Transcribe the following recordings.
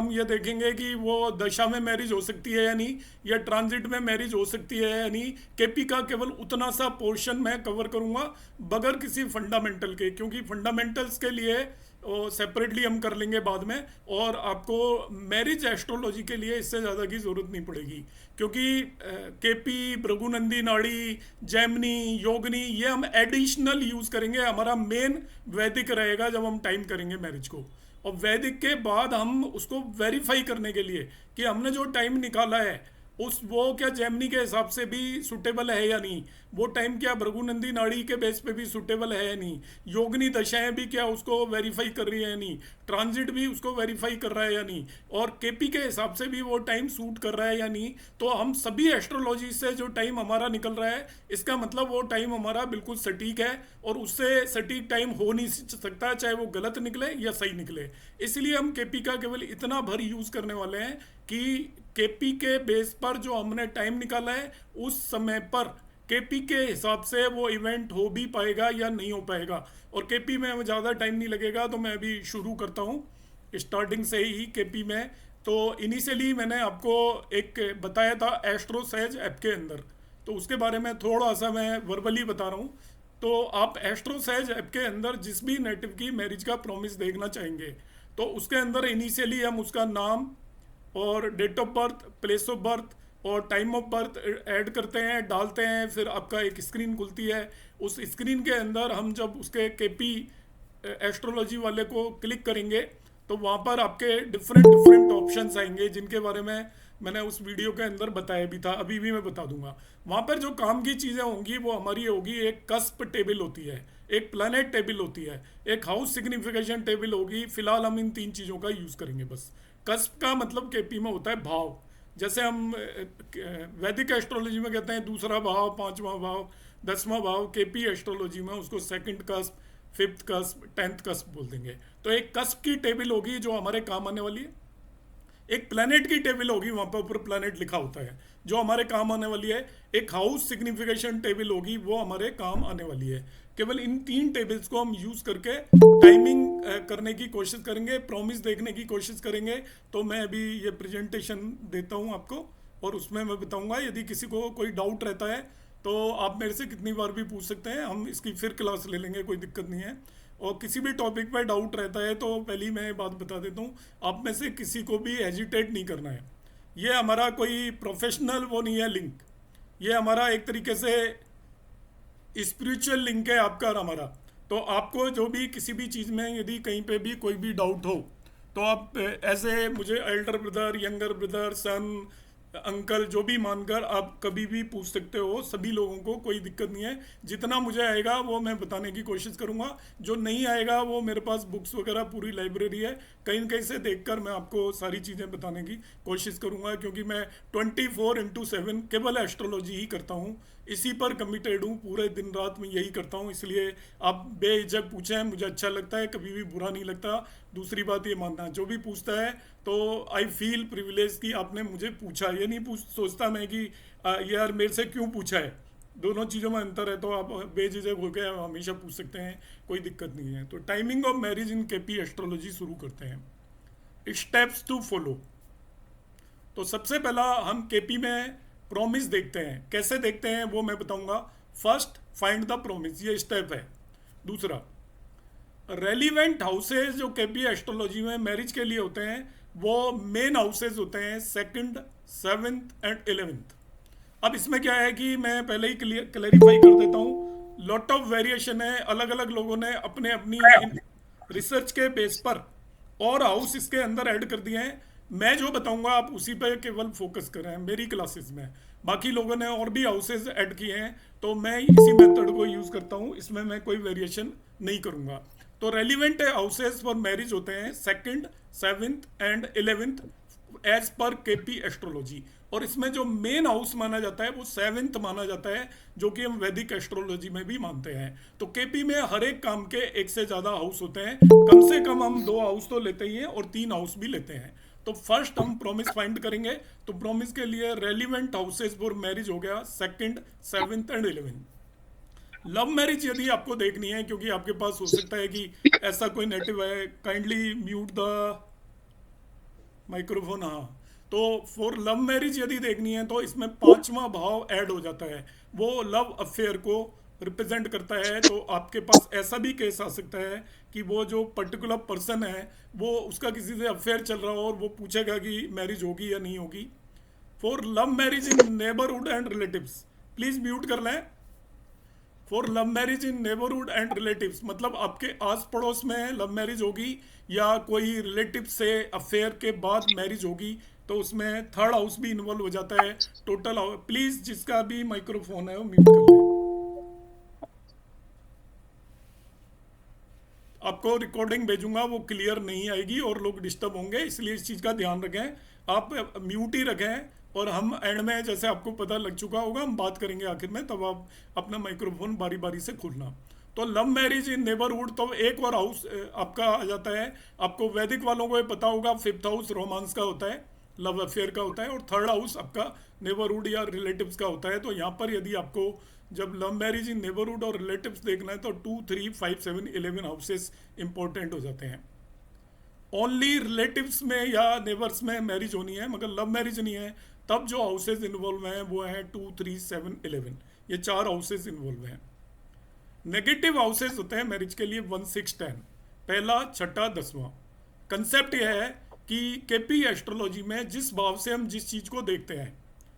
हम ये देखेंगे कि वो दशा में मैरिज हो सकती है या नहीं, या ट्रांजिट में मैरिज हो सकती है या नहीं। केपी का केवल उतना सा पोर्शन मैं कवर करूंगा बगैर किसी फंडामेंटल के, क्योंकि फंडामेंटल्स के लिए सेपरेटली हम कर लेंगे बाद में। और आपको मैरिज एस्ट्रोलॉजी के लिए इससे ज़्यादा की ज़रूरत नहीं पड़ेगी, क्योंकि केपी, भृगुनंदी नाड़ी, जैमिनी, योगिनी ये हम एडिशनल यूज़ करेंगे। हमारा मेन वैदिक रहेगा जब हम टाइम करेंगे मैरिज को। और वैदिक के बाद हम उसको वेरीफाई करने के लिए कि हमने जो टाइम निकाला है उस वो क्या जैमिनी के हिसाब से भी सुटेबल है या नहीं, वो टाइम क्या भृगुनंदी नाड़ी के बेस पे भी सुटेबल है या नहीं, योगिनी दशाएं भी क्या उसको वेरीफाई कर रही है या नहीं, ट्रांजिट भी उसको वेरीफाई कर रहा है या नहीं, और केपी के हिसाब से भी वो टाइम सूट कर रहा है या नहीं। तो हम सभी एस्ट्रोलॉजी से जो टाइम हमारा निकल रहा है, इसका मतलब वो टाइम हमारा बिल्कुल सटीक है, और उससे सटीक टाइम हो नहीं सकता, चाहे वो गलत निकले या सही निकले। इसलिए हम केपी का केवल इतना भर यूज़ करने वाले हैं कि केपी के बेस पर जो हमने टाइम निकाला है उस समय पर केपी के हिसाब से वो इवेंट हो भी पाएगा या नहीं हो पाएगा। और केपी में ज़्यादा टाइम नहीं लगेगा, तो मैं अभी शुरू करता हूँ स्टार्टिंग से ही केपी में। तो इनिशियली मैंने आपको एक बताया था एस्ट्रो सहज ऐप के अंदर, तो उसके बारे में थोड़ा सा मैं वर्बली बता रहा हूँ। तो आप एस्ट्रो सहज ऐप के अंदर जिस भी नेटिव की मैरिज का प्रॉमिस देखना चाहेंगे, तो उसके अंदर इनिशियली हम उसका नाम और date of birth, place of birth और टाइम ऑफ बर्थ ऐड करते हैं, डालते हैं। फिर आपका एक स्क्रीन खुलती है, उस स्क्रीन के अंदर हम जब उसके केपी एस्ट्रोलॉजी वाले को क्लिक करेंगे तो वहाँ पर आपके डिफरेंट डिफरेंट ऑप्शंस आएंगे, जिनके बारे में मैंने उस वीडियो के अंदर बताया भी था, अभी भी मैं बता दूंगा। वहाँ पर जो काम की चीज़ें होंगी वो हमारी होगी, एक कस्प टेबल होती है, एक प्लानट टेबल होती है, एक हाउस सिग्निफिकेशन टेबल होगी। फिलहाल हम इन तीन चीज़ों का यूज़ करेंगे बस। कस्प का मतलब केपी में होता है भाव, जैसे हम वैदिक एस्ट्रोलॉजी में कहते हैं दूसरा भाव, पांचवा भाव, 10वां भाव, केपी एस्ट्रोलॉजी में उसको second cusp, fifth cusp, 10th cusp बोल देंगे। तो एक कस्प की टेबल होगी जो हमारे काम आने वाली है, एक प्लैनेट की टेबल होगी, वहां पर ऊपर प्लैनेट लिखा होता है जो हमारे काम आने वाली है, एक हाउस सिग्निफिकेशन टेबल होगी वो हमारे काम आने वाली है। केवल इन तीन टेबल्स को हम यूज करके टाइमिंग करने की कोशिश करेंगे, प्रॉमिस देखने की कोशिश करेंगे। तो मैं अभी ये प्रेजेंटेशन देता हूँ आपको, और उसमें मैं बताऊंगा। यदि किसी को कोई डाउट रहता है तो आप मेरे से कितनी बार भी पूछ सकते हैं, हम इसकी फिर क्लास ले लेंगे, कोई दिक्कत नहीं है। और किसी भी टॉपिक पर डाउट रहता है तो पहले मैं बात बता देता हूँ, आप में से किसी को भी हेजिटेट नहीं करना है। ये हमारा कोई प्रोफेशनल वो नहीं है लिंक, ये हमारा एक तरीके से स्पिरिचुअल लिंक है आपका और हमारा। तो आपको जो भी किसी भी चीज़ में यदि कहीं पे भी कोई भी डाउट हो तो आप ऐसे मुझे एल्डर ब्रदर, यंगर ब्रदर, सन, अंकल जो भी मानकर आप कभी भी पूछ सकते हो। सभी लोगों को कोई दिक्कत नहीं है, जितना मुझे आएगा वो मैं बताने की कोशिश करूंगा। जो नहीं आएगा वो मेरे पास बुक्स वगैरह पूरी लाइब्रेरी है, कहीं न कहीं से देखकर मैं आपको सारी चीज़ें बताने की कोशिश करूंगा, क्योंकि मैं 24/7 केवल एस्ट्रोलॉजी ही करता हूँ, इसी पर कमिटेड हूँ, पूरे दिन रात में यही करता हूँ। इसलिए आप बेझिझक पूछें, मुझे अच्छा लगता है, कभी भी बुरा नहीं लगता। दूसरी बात ये मानना, जो भी पूछता है तो आई फील प्रिविलेज कि आपने मुझे पूछा, ये नहीं पूछ सोचता मैं कि यार मेरे से क्यों पूछा है। दोनों चीज़ों में अंतर है, तो आप बेझिझक होकर हमेशा पूछ सकते हैं, कोई दिक्कत नहीं है। तो timing of marriage in KP astrology शुरू करते हैं। Steps to follow. तो सबसे पहला हम केपी में प्रॉमिस देखते हैं, कैसे देखते हैं वो मैं बताऊंगा। फर्स्ट, फाइंड द प्रॉमिस, ये स्टेप है। दूसरा, रेलिवेंट हाउसेज जो केपी एस्ट्रोलॉजी में मैरिज के लिए होते हैं वो मेन हाउसेज होते हैं, सेकंड, सेवेंथ एंड 11th। अब इसमें क्या है कि मैं पहले ही क्लैरिफाई कर देता हूँ, लॉट ऑफ वेरिएशन है, अलग अलग लोगों ने अपने अपनी रिसर्च के बेस पर और हाउस इसके अंदर ऐड कर दिए हैं। मैं जो बताऊंगा आप उसी पर केवल फोकस करें मेरी क्लासेस में। बाकी लोगों ने और भी हाउसेज ऐड किए हैं, तो मैं इसी मेथड को यूज़ करता हूँ, इसमें मैं कोई वेरिएशन नहीं करूँगा। तो रेलिवेंट हाउसेज फॉर मैरिज होते हैं सेकंड, सेवेंथ एंड 11th एज पर केपी एस्ट्रोलॉजी। और इसमें जो मेन हाउस माना जाता है वो 7th माना जाता है, जो कि हम वैदिक एस्ट्रोलॉजी में भी मानते हैं। तो केपी में हर एक काम के एक से ज़्यादा हाउस होते हैं, कम से कम हम 2 हाउस तो लेते ही हैं और 3 हाउस भी लेते हैं। तो फर्स्ट हम प्रॉमिस फाइंड करेंगे, तो प्रॉमिस के लिए रेलिवेंट हाउसेज फॉर मैरिज हो गया second, 7th and 11th। Love marriage यदि आपको देखनी है, क्योंकि आपके पास हो सकता है कि ऐसा कोई नेटिव है, काइंडली म्यूट द माइक्रोफोन, हाँ। तो फॉर लव मैरिज यदि देखनी है तो इसमें पांचवा भाव ऐड हो जाता है, वो लव अफेयर को रिप्रेजेंट करता है। तो आपके पास ऐसा भी केस आ सकता है कि वो जो पर्टिकुलर पर्सन है वो उसका किसी से अफेयर चल रहा हो और वो पूछेगा कि मैरिज होगी या नहीं होगी। For love marriage in neighbourhood and relatives, please mute कर लें। For love marriage in neighbourhood and relatives मतलब आपके आस पड़ोस में लव मैरिज होगी या कोई रिलेटिव से अफेयर के बाद मैरिज होगी, तो उसमें थर्ड हाउस भी इन्वॉल्व हो जाता है। टोटल, प्लीज जिसका भी माइक्रोफोन है वो म्यूट कर ले। आपको रिकॉर्डिंग भेजूंगा, वो क्लियर नहीं आएगी और लोग डिस्टर्ब होंगे, इसलिए इस चीज़ का ध्यान रखें। आप म्यूट ही रखें और हम एंड में, जैसे आपको पता लग चुका होगा, हम बात करेंगे आखिर में, तब आप अपना माइक्रोफोन बारी बारी से खोलना। तो लव मैरिज इन नेबरहुड, तो एक और हाउस आपका आ जाता है। आपको वैदिक वालों को ये पता होगा, फिफ्थ हाउस रोमांस का होता है, लव अफेयर का होता है, और थर्ड हाउस आपका नेबरहुड या रिलेटिव्स का होता है। तो यहाँ पर यदि आपको जब लव मैरिज इन नेबरहुड और रिलेटिव्स देखना है तो 2, 3, 5, 7, 11 हाउसेस इंपॉर्टेंट हो जाते हैं। ओनली रिलेटिव्स में या नेबर्स में मैरिज होनी है, मगर लव मैरिज नहीं है, तब जो हाउसेज इन्वॉल्व हैं वो हैं 2, 3, 7, 11, ये 4 हाउसेज इन्वॉल्व हैं। नेगेटिव हाउसेज होते हैं मैरिज के लिए 1, 6, 10, पहला, छठा, 10वां। कंसेप्ट यह है कि केपी एस्ट्रोलॉजी में जिस भाव से हम जिस चीज़ को देखते हैं,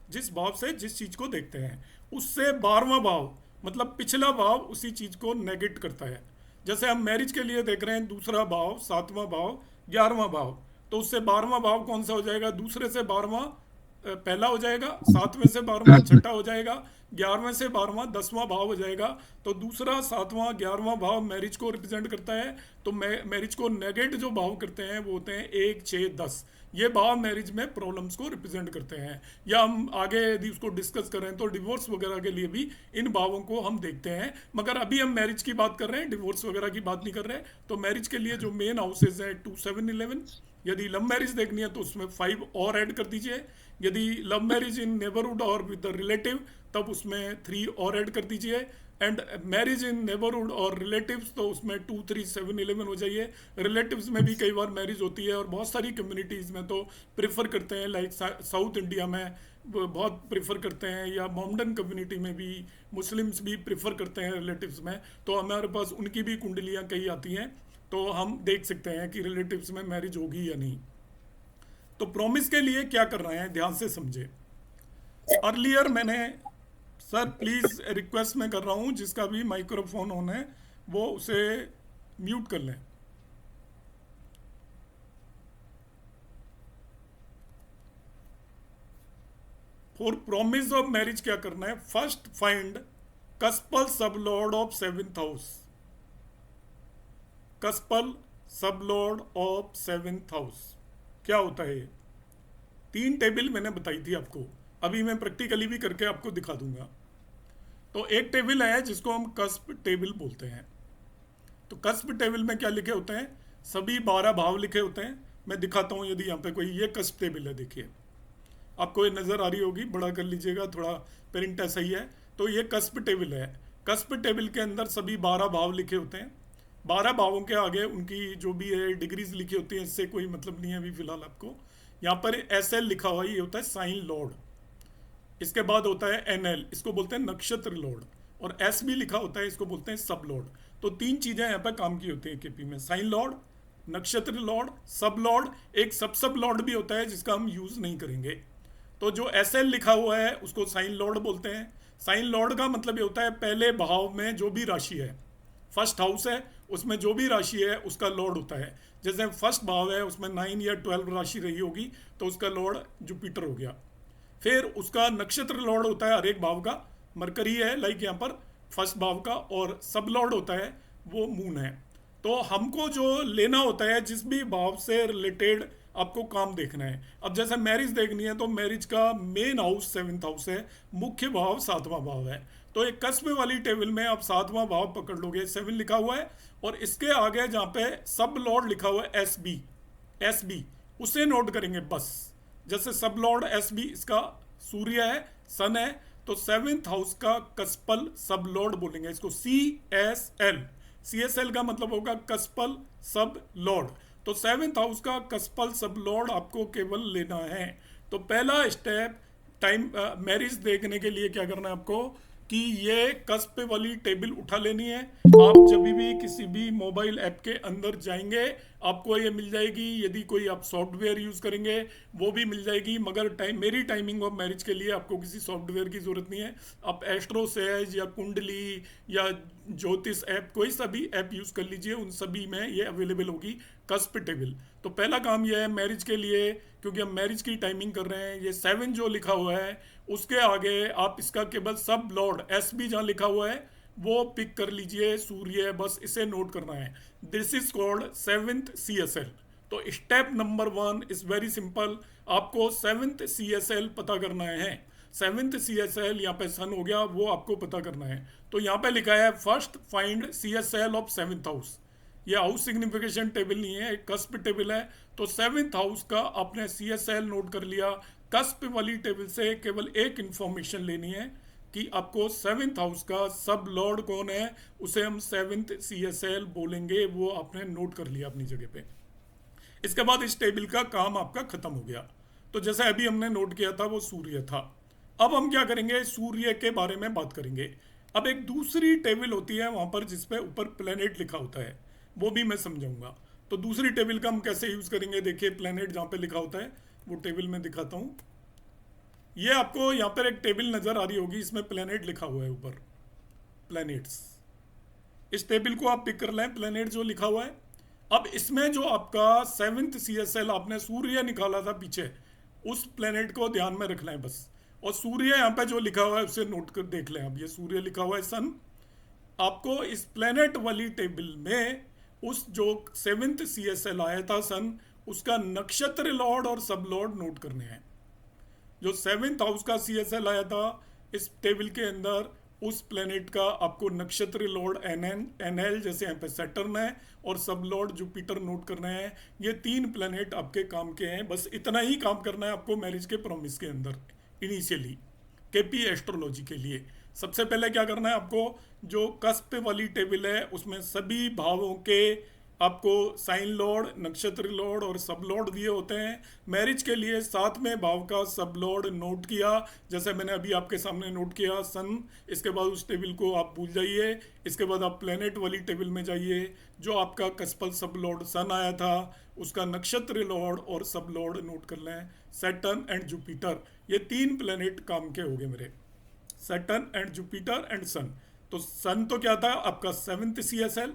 जिस भाव से जिस चीज़ को देखते हैं, उससे 12वां भाव मतलब पिछला भाव उसी चीज़ को नेगेट करता है। जैसे हम मैरिज के लिए देख रहे हैं, दूसरा भाव, 7वां भाव, 11वां भाव, तो उससे 12वां भाव कौन सा हो जाएगा? दूसरे से 12वां पहला हो जाएगा, 7वें से 12वां छठा हो जाएगा, 11वें से 12वां 10वां भाव हो जाएगा। तो दूसरा, 7वां, 11वां भाव मैरिज को रिप्रेजेंट करता है। तो मैरिज को नेगेट जो भाव करते हैं वो होते हैं 1, 6, 10, ये भाव मैरिज में प्रॉब्लम्स को रिप्रेजेंट करते हैं। या हम आगे यदि उसको डिस्कस करें तो डिवोर्स वगैरह के लिए भी इन भावों को हम देखते हैं, मगर अभी हम मैरिज की बात कर रहे हैं, डिवोर्स वगैरह की बात नहीं कर रहे। तो मैरिज के लिए जो मेन हाउसेज हैं 2, 7, 11। यदि लव मैरिज देखनी है तो उसमें 5 और ऐड कर दीजिए। यदि लव मैरिज इन नेबरहुड और विद द रिलेटिव, तब उसमें 3 और ऐड कर दीजिए। एंड मैरिज इन नेबरहुड और रिलेटिव्स, तो उसमें 2, 3, 7, 11 हो जाइए। रिलेटिव्स में भी कई बार मैरिज होती है और बहुत सारी कम्युनिटीज़ में तो प्रेफर करते हैं, लाइक साउथ इंडिया में बहुत प्रेफर करते हैं, या मोमडन कम्युनिटी में भी मुस्लिम्स भी प्रेफर करते हैं रिलेटिव्स में। तो हमारे पास उनकी भी कुंडलियाँ कई आती हैं, तो हम देख सकते हैं कि रिलेटिव्स में मैरिज होगी या नहीं। तो प्रॉमिस के लिए क्या कर रहे हैं, ध्यान से समझे। अर्लियर मैंने, सर प्लीज़ रिक्वेस्ट मैं कर रहा हूँ, जिसका भी माइक्रोफोन ऑन है वो उसे म्यूट कर लें। फॉर प्रॉमिस ऑफ मैरिज क्या करना है? फर्स्ट फाइंड कस्पल सब लॉर्ड ऑफ 7th हाउस। कस्पल सब लॉर्ड ऑफ 7th हाउस क्या होता है? ये 3 टेबल मैंने बताई थी आपको, अभी मैं प्रैक्टिकली भी करके आपको दिखा दूंगा। तो एक टेबल है जिसको हम कस्प टेबल बोलते हैं। तो कस्प टेबल में क्या लिखे होते हैं? सभी 12 भाव लिखे होते हैं। मैं दिखाता हूँ, यदि यहाँ पे कोई, ये कस्प टेबल है, देखिए आपको ये नज़र आ रही होगी, बड़ा कर लीजिएगा, थोड़ा प्रिंट ऐसा ही है। तो ये कस्प टेबल है। कस्प टेबल के अंदर सभी 12 भाव लिखे होते हैं। 12 भावों के आगे उनकी जो भी है डिग्रीज लिखी होती हैं, इससे कोई मतलब नहीं है अभी फिलहाल आपको। यहाँ पर SL लिखा हुआ है, ये होता है साइन लॉर्ड। इसके बाद होता है NL, इसको बोलते हैं नक्षत्र लॉर्ड। और S भी लिखा होता है, इसको बोलते हैं सब लॉर्ड। तो 3 चीज़ें यहाँ पर काम की होती हैं केपी में, साइन लॉर्ड, नक्षत्र लॉर्ड, सब लॉर्ड। एक सब लॉर्ड भी होता है जिसका हम यूज़ नहीं करेंगे। तो जो SL लिखा हुआ है उसको साइन लॉर्ड बोलते हैं। साइन लॉर्ड का मतलब ये होता है पहले भाव में जो भी राशि है, फर्स्ट हाउस है उसमें जो भी राशि है उसका लॉर्ड होता है। जैसे फर्स्ट भाव है उसमें 9 या 12 राशि रही होगी तो उसका लॉर्ड जुपिटर हो गया। फिर उसका नक्षत्र लॉर्ड होता है हर एक भाव का, मरकरी है लाइक यहाँ पर फर्स्ट भाव का, और सब लॉर्ड होता है वो मून है। तो हमको जो लेना होता है जिस भी भाव से रिलेटेड आपको काम देखना है। अब जैसे मैरिज देखनी है तो मैरिज का मेन हाउस 7th हाउस है, मुख्य भाव 7वां भाव है। तो एक कस्प वाली टेबल में आप 7वां भाव पकड़ लोगे, 7 लिखा हुआ है, और इसके आगे जहाँ पे सब लॉर्ड लिखा हुआ है SB उसे नोट करेंगे बस। जैसे सब लॉर्ड SB, इसका सूर्य है, सन है, तो 7th हाउस का कस्पल सब लॉर्ड बोलेंगे इसको CSL। CSL का मतलब होगा कस्पल सब लॉर्ड। तो 7th हाउस का कस्पल सब लॉर्ड आपको केवल लेना है। तो पहला स्टेप टाइम मैरिज देखने के लिए क्या करना है आपको कि ये कस्प वाली टेबल उठा लेनी है। आप जब भी किसी भी मोबाइल ऐप के अंदर जाएंगे आपको ये मिल जाएगी, यदि कोई आप सॉफ्टवेयर यूज़ करेंगे वो भी मिल जाएगी, मगर मेरी टाइमिंग ऑफ मैरिज के लिए आपको किसी सॉफ्टवेयर की ज़रूरत नहीं है। आप एस्ट्रो सेज या कुंडली या ज्योतिष ऐप, कोई सा भी ऐप यूज़ कर लीजिए, उन सभी में ये अवेलेबल होगी कस्प टेबल। तो पहला काम यह है मैरिज के लिए, क्योंकि हम मैरिज की टाइमिंग कर रहे हैं, ये 7 जो लिखा हुआ है उसके आगे आप इसका केवल सब लॉर्ड एस बी जहाँ लिखा हुआ है वो पिक कर लीजिए, सूर्य, बस इसे नोट करना है। This is called 7th CSL। तो step number 1 is very simple, आपको 7th CSL पता करना है। 7th CSL यहाँ पे सन हो गया, वो आपको पता करना है। तो यहाँ पे लिखा है first find CSL of 7th house. ये हाउस सिग्निफिकेशन टेबल नहीं है, एक कस्प टेबल है। तो 7th हाउस का आपने CSL नोट कर लिया। कस्प वाली टेबल से केवल एक इंफॉर्मेशन लेनी है कि आपको 7th हाउस का सब लॉर्ड कौन है, उसे हम 7th CSL बोलेंगे, वो आपने नोट कर लिया अपनी जगह पे। इसके बाद इस टेबल का काम आपका खत्म हो गया। तो जैसे अभी हमने नोट किया था वो सूर्य था। अब हम क्या करेंगे, सूर्य के बारे में बात करेंगे। अब एक दूसरी टेबल होती है वहां पर जिसपे ऊपर प्लेनेट लिखा होता है, वो भी मैं समझाऊंगा। तो दूसरी टेबल का हम कैसे यूज करेंगे, देखिए प्लेनेट जहाँ पे लिखा होता है वो टेबल में दिखाता हूँ। ये आपको यहाँ पर एक टेबल नजर आ रही होगी, इसमें प्लेनेट लिखा हुआ है ऊपर, प्लैनेट्स। इस टेबल को आप पिक कर लें, प्लेनेट जो लिखा हुआ है। अब इसमें जो आपका 7th CSL आपने सूर्य निकाला था पीछे, उस प्लेनेट को ध्यान में रख लें बस। और सूर्य यहाँ पे जो लिखा हुआ है उसे नोट कर देख लें। अब ये सूर्य लिखा हुआ है सन, आपको इस प्लेनेट वाली टेबल में उस जो 7th CSL आया था सन, उसका नक्षत्र लॉर्ड और सब लॉर्ड नोट करने हैं। जो 7th हाउस का CSL आया था इस टेबल के अंदर, उस प्लेनेट का आपको नक्षत्र लॉर्ड NL जैसे यहाँ पे सैटर्न है और सब लॉर्ड जुपिटर नोट करना है। ये 3 प्लेनेट आपके काम के हैं, बस इतना ही काम करना है आपको मैरिज के प्रॉमिस के अंदर इनिशियली KP एस्ट्रोलॉजी के लिए। सबसे पहले क्या करना है आपको, जो कस्प वाली टेबल है उसमें सभी भावों के आपको साइन लॉर्ड, नक्षत्र लॉर्ड और सब लॉर्ड दिए होते हैं। मैरिज के लिए 7वें भाव का सब लॉर्ड नोट किया, जैसे मैंने अभी आपके सामने नोट किया सन। इसके बाद उस टेबल को आप भूल जाइए। इसके बाद आप प्लेनेट वाली टेबल में जाइए, जो आपका कस्पल सब लॉर्ड सन आया था उसका नक्षत्र लॉर्ड और सब लॉर्ड नोट कर लें, सैटर्न एंड जुपिटर। ये 3 प्लेनेट काम के हो गए मेरे, सैटर्न एंड जुपिटर एंड सन। तो सन तो क्या था आपका 7th CSL,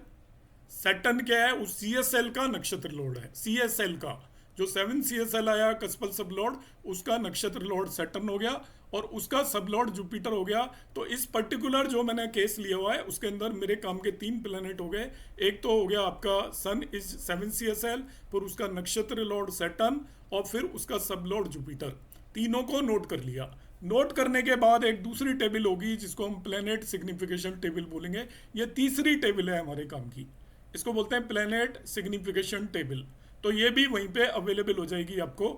सैटर्न क्या है, उस CSL का नक्षत्र लॉर्ड है। CSL का जो 7th CSL आया कस्पल सब लॉर्ड, उसका नक्षत्र लॉर्ड सैटर्न हो गया और उसका सब लॉर्ड जुपिटर हो गया। तो इस पर्टिकुलर जो मैंने केस लिया हुआ है उसके अंदर मेरे काम के 3 प्लेनेट हो गए। एक तो हो गया आपका सन इज 7th CSL, फिर उसका नक्षत्र लॉर्ड सैटर्न और फिर उसका सब लॉर्ड जुपिटर, तीनों को नोट कर लिया। नोट करने के बाद एक दूसरी टेबल होगी जिसको हम प्लेनेट सिग्निफिकेशन टेबल बोलेंगे। ये तीसरी टेबल है हमारे काम की, इसको बोलते हैं प्लेनेट सिग्निफिकेशन टेबल। तो ये भी वहीं पे अवेलेबल हो जाएगी आपको।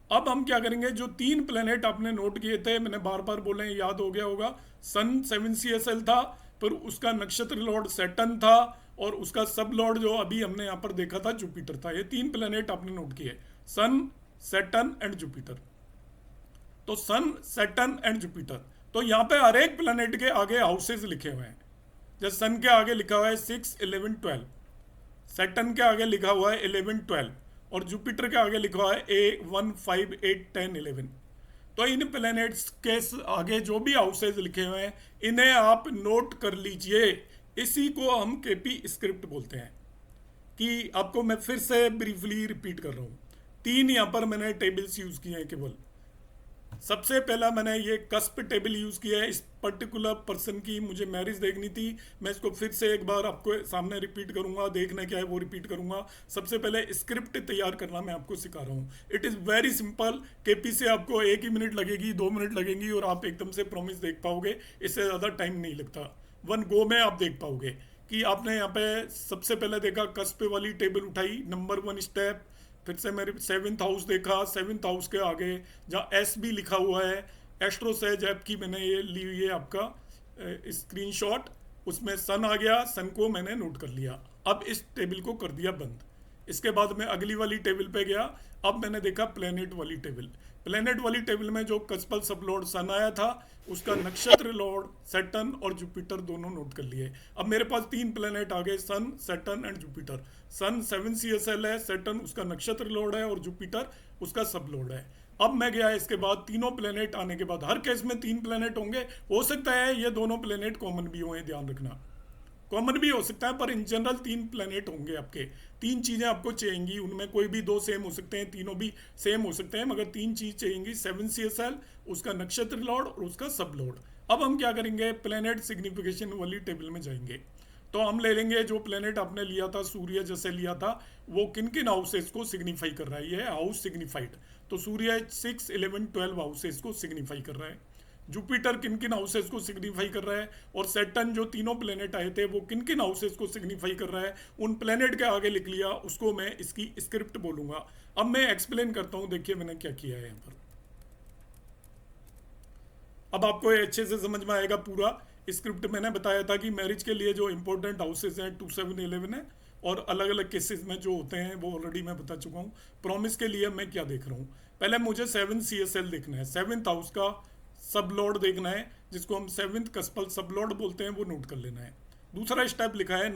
अब हम क्या करेंगे, जो 3 प्लेनेट आपने नोट किए थे, मैंने बार बार बोले याद हो गया होगा, सन 7th CSL था, फिर उसका नक्षत्र लॉर्ड सैटर्न था और उसका सब लॉर्ड जो अभी हमने यहाँ पर देखा था जुपिटर था। ये 3 प्लेनेट आपने नोट किए, सन, सैटर्न एंड जुपिटर। तो सन, सैटर्न एंड जुपिटर। तो यहाँ पे हर एक प्लेनेट के आगे हाउसेज लिखे हुए हैं। जैसे सन के आगे लिखा हुआ है 6, 11, 12, सैटर्न के आगे लिखा हुआ है 11, 12 और जुपिटर के आगे लिखा हुआ है A1, 5, 8, 10, 11। तो इन प्लैनेट्स के आगे जो भी हाउसेज लिखे हुए हैं इन्हें आप नोट कर लीजिए। इसी को हम KP स्क्रिप्ट बोलते हैं। कि आपको मैं फिर से ब्रीफली रिपीट कर रहा हूँ, 3 यहाँ पर मैंने टेबल्स यूज किए हैं केवल। सबसे पहला मैंने ये कस्प टेबल यूज़ किया है, इस पर्टिकुलर पर्सन की मुझे मैरिज देखनी थी। मैं इसको फिर से एक बार आपको सामने रिपीट करूंगा, देखना क्या है वो रिपीट करूंगा। सबसे पहले स्क्रिप्ट तैयार करना मैं आपको सिखा रहा हूँ। It is very simple. KP से आपको 1 ही मिनट लगेगी, 2 मिनट लगेंगी और आप एकदम से प्रॉमिस देख पाओगे। इससे ज़्यादा टाइम नहीं लगता, 1 गो में आप देख पाओगे। कि आपने यहाँ पे सबसे पहले देखा कस्प वाली टेबल उठाई, नंबर 1 स्टेप। फिर से मेरे 7th हाउस देखा, 7th हाउस के आगे जहाँ SB लिखा हुआ है, एस्ट्रो सेज ऐप की मैंने ये ली हुई है आपका स्क्रीनशॉट, उसमें सन आ गया, सन को मैंने नोट कर लिया। अब इस टेबल को कर दिया बंद। इसके बाद मैं अगली वाली टेबल पे गया। अब मैंने देखा प्लेनेट वाली टेबल। प्लेनेट वाली टेबल में जो कस्पल सबलॉर्ड सन आया था, उसका नक्षत्र लॉर्ड सैटर्न और जुपिटर दोनों नोट कर लिए। अब मेरे पास 3 प्लेनेट आ गए, sun, Saturn and Jupiter. Sun 7 CSL है, सैटर्न उसका नक्षत्र लॉर्ड है और जुपिटर उसका सब लॉर्ड है। अब मैं गया इसके बाद तीनों प्लेनेट आने के बाद, हर केस में 3 प्लेनेट होंगे, हो सकता है ये दोनों प्लेनेट कॉमन भी हों, ध्यान रखना, कॉमन भी हो सकता है, पर इन जनरल 3 प्लेनेट होंगे आपके। 3 चीज़ें आपको चाहिएंगी, उनमें कोई भी 2 सेम हो सकते हैं, तीनों भी सेम हो सकते हैं, मगर 3 चीज़ चाहिएंगी, 7 CSL, उसका नक्षत्र लॉर्ड और उसका सब लॉर्ड। अब हम क्या करेंगे, प्लेनेट सिग्निफिकेशन वाली टेबल में जाएंगे। तो हम ले लेंगे जो प्लेनेट आपने लिया था, सूर्य जैसे लिया था, वो किन किन हाउसेस को सिग्निफाई कर रहा है, ये हाउस सिग्निफाइड। तो सूर्य 6, 11, 12 हाउसेस को सिग्निफाई कर रहा है। जुपिटर किन किन हाउसेस को सिग्निफाई कर रहा है, और सैटर्न जो तीनों प्लेनेट आए थे वो किन किन हाउसेस को सिग्निफाई कर रहा है, उन प्लेनेट के आगे लिख लिया, उसको मैं इसकी स्क्रिप्ट बोलूंगा। अब मैं एक्सप्लेन करता हूं, देखिए मैंने क्या किया है यहाँ पर। अब आपको ये अच्छे से समझ में आएगा पूरा स्क्रिप्ट। मैंने बताया था कि मैरिज के लिए जो इंपॉर्टेंट हाउसेस हैं 2, 7, 11 है, और अलग अलग केसेस में जो होते हैं वो ऑलरेडी मैं बता चुका हूँ। प्रॉमिस के लिए मैं क्या देख रहा हूँ, पहले मुझे 7 CSL देखना है, 7th हाउस का सब लॉर्ड देखना है, जिसको हम 7th कस्पल सब लॉर्ड बोलते हैं, वो नोट कर लेना है। दूसरा स्टेप लिखा है,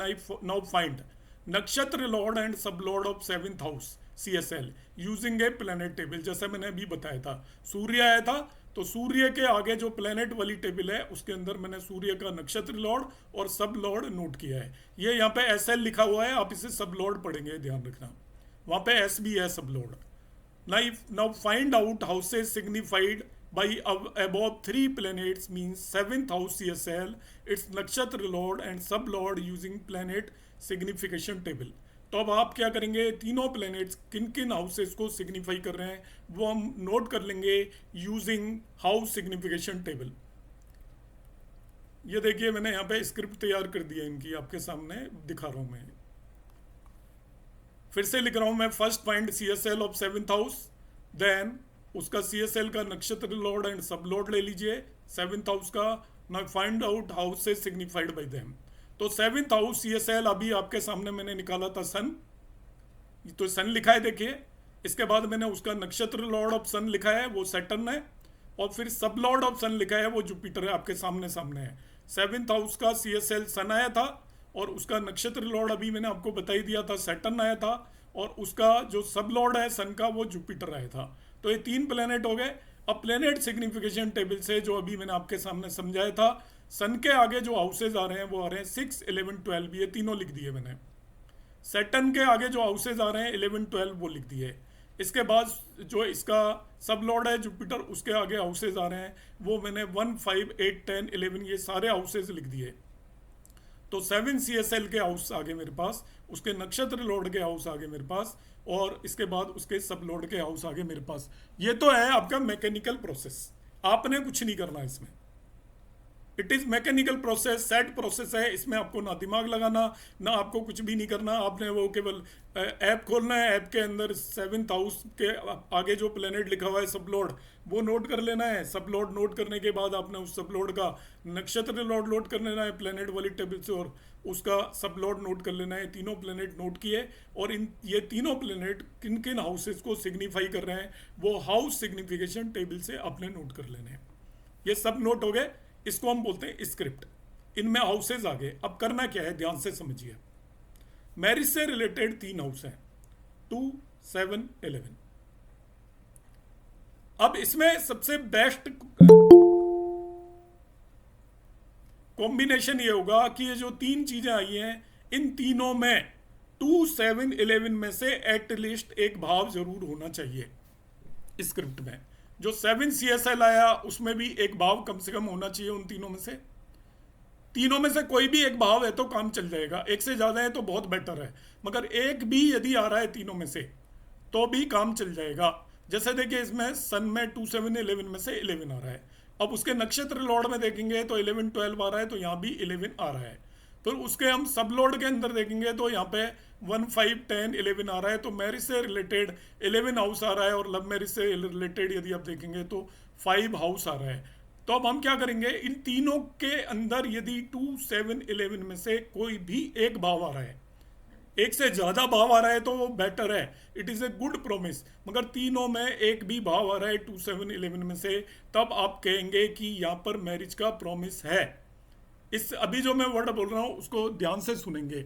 नाउ फाइंड नक्षत्र लॉर्ड एंड सब Lord of 7th house CSL using a planet table. जैसे मैंने अभी बताया था, सूर्य आया था, तो सूर्य के आगे जो प्लेनेट वाली टेबल है उसके अंदर मैंने सूर्य का नक्षत्र लॉर्ड और सब लॉर्ड नोट किया है। ये यहाँ पे SL लिखा हुआ है, आप इसे सब लॉर्ड पढ़ेंगे, ध्यान रखना, वहाँ पे S भी है, सब Lord. Now find out houses signified by above 3 planets means 7th house CSL, its nakshatra lord and sub lord using planet signification table। तो अब आप क्या करेंगे, तीनों प्लैनेट्स किन किन हाउसेस को सिग्निफाई कर रहे हैं वो हम नोट कर लेंगे यूजिंग हाउस सिग्निफिकेशन टेबल। ये देखिए मैंने यहाँ पे स्क्रिप्ट तैयार कर दी है इनकी, आपके सामने दिखा रहा हूँ मैं। फिर से लिख रहा हूँ मैं, first find CSL of 7th house, then उसका CSL का नक्षत्र लॉर्ड एंड सब लॉर्ड ले लीजिए 7th हाउस का। नाउ फाइंड आउट हाउस से सिग्निफाइड बाय देम। तो 7th हाउस CSL अभी आपके सामने मैंने निकाला था सन, तो सन लिखा है देखिए। इसके बाद मैंने उसका नक्षत्र लॉर्ड ऑफ सन लिखा है, वो सैटर्न है, और फिर सब लॉर्ड ऑफ सन लिखा है, वो जुपिटर है, आपके सामने सामने है। 7th हाउस का CSL सन आया था, और उसका नक्षत्र लॉर्ड अभी मैंने आपको बता ही दिया था, सैटर्न आया था, और उसका जो सब लॉर्ड है सन का, वो जुपिटर आया था। तो ये 3 प्लेनेट हो गए। अब प्लेनेट सिग्निफिकेशन टेबल से जो अभी मैंने आपके सामने समझाया था, सन के आगे जो हाउसेज आ रहे हैं वो आ रहे हैं 6, 11, 12, ये तीनों लिख दिए मैंने। सैटर्न के आगे जो हाउसेज आ रहे हैं 11, 12 वो लिख दिए। इसके बाद जो इसका सब लॉर्ड है जुपिटर, उसके आगे हाउसेज आ रहे हैं वो मैंने 1, 5, 8, 10, 11 ये सारे हाउसेज लिख दिए। तो 7 CSL के हाउस आगे मेरे पास, उसके नक्षत्र लॉर्ड के हाउस आगे मेरे पास, और इसके बाद उसके सब लॉर्ड के हाउस आगे मेरे पास। ये तो है आपका मैकेनिकल प्रोसेस, आपने कुछ नहीं करना इसमें। It is mechanical process, set process है, इसमें आपको ना दिमाग लगाना, ना आपको कुछ भी नहीं करना। आपने वो केवल ऐप खोलना है, ऐप के अंदर 7th हाउस के आगे जो प्लेनेट लिखा हुआ है सब लॉर्ड, वो नोट कर लेना है। सब लॉर्ड नोट करने के बाद आपने उस सब लॉर्ड का नक्षत्र लॉर्ड नोट कर लेना है प्लेनेट वाली टेबल से, और उसका सब लॉर्ड नोट कर लेना है। तीनों प्लेनेट नोट किए, और ये तीनों प्लेनेट किन किन हाउसेस को सिग्निफाई कर रहे हैं वो हाउस सिग्निफिकेशन टेबल से आपने नोट कर लेने हैं। ये सब नोट हो गए, इसको हम बोलते हैं स्क्रिप्ट। इनमें हाउसेज आ गए। अब करना क्या है, ध्यान से समझिए। मैरिज से रिलेटेड 3 हाउस हैं, 2, 7, 11। अब इसमें सबसे बेस्ट कॉम्बिनेशन ये होगा कि ये जो 3 चीजें आई हैं, इन तीनों में 2, 7, 11 में से एटलीस्ट एक भाव जरूर होना चाहिए स्क्रिप्ट में। जो 7 CSL आया उसमें भी एक भाव कम से कम होना चाहिए उन तीनों में से। तीनों में से कोई भी एक भाव है तो काम चल जाएगा, एक से ज़्यादा है तो बहुत बेटर है, मगर एक भी यदि आ रहा है तीनों में से तो भी काम चल जाएगा। जैसे देखिए इसमें सन में 2, 7, 11 में से 11 आ रहा है। अब उसके नक्षत्र लॉर्ड में देखेंगे तो 11, 12 आ रहा है, तो यहाँ भी 11 आ रहा है। फिर उसके हम सब लॉर्ड के अंदर देखेंगे तो यहाँ पे 1, 5, 10, 11 आ रहा है। तो मैरिज से रिलेटेड 11 हाउस आ रहा है, और लव मैरिज से रिलेटेड यदि आप देखेंगे तो 5 हाउस आ रहा है। तो अब हम क्या करेंगे, इन तीनों के अंदर यदि 2, 7, 11 में से कोई भी एक भाव आ रहा है, एक से ज्यादा भाव आ रहा है तो वो बेटर है, it is a good promise. मगर तीनों में एक भी भाव आ रहा है 2 7 11 में से, तब आप कहेंगे कि यहाँ पर मैरिज का प्रॉमिस है। इस अभी जो मैं वर्ड बोल रहा हूँ उसको ध्यान से सुनेंगे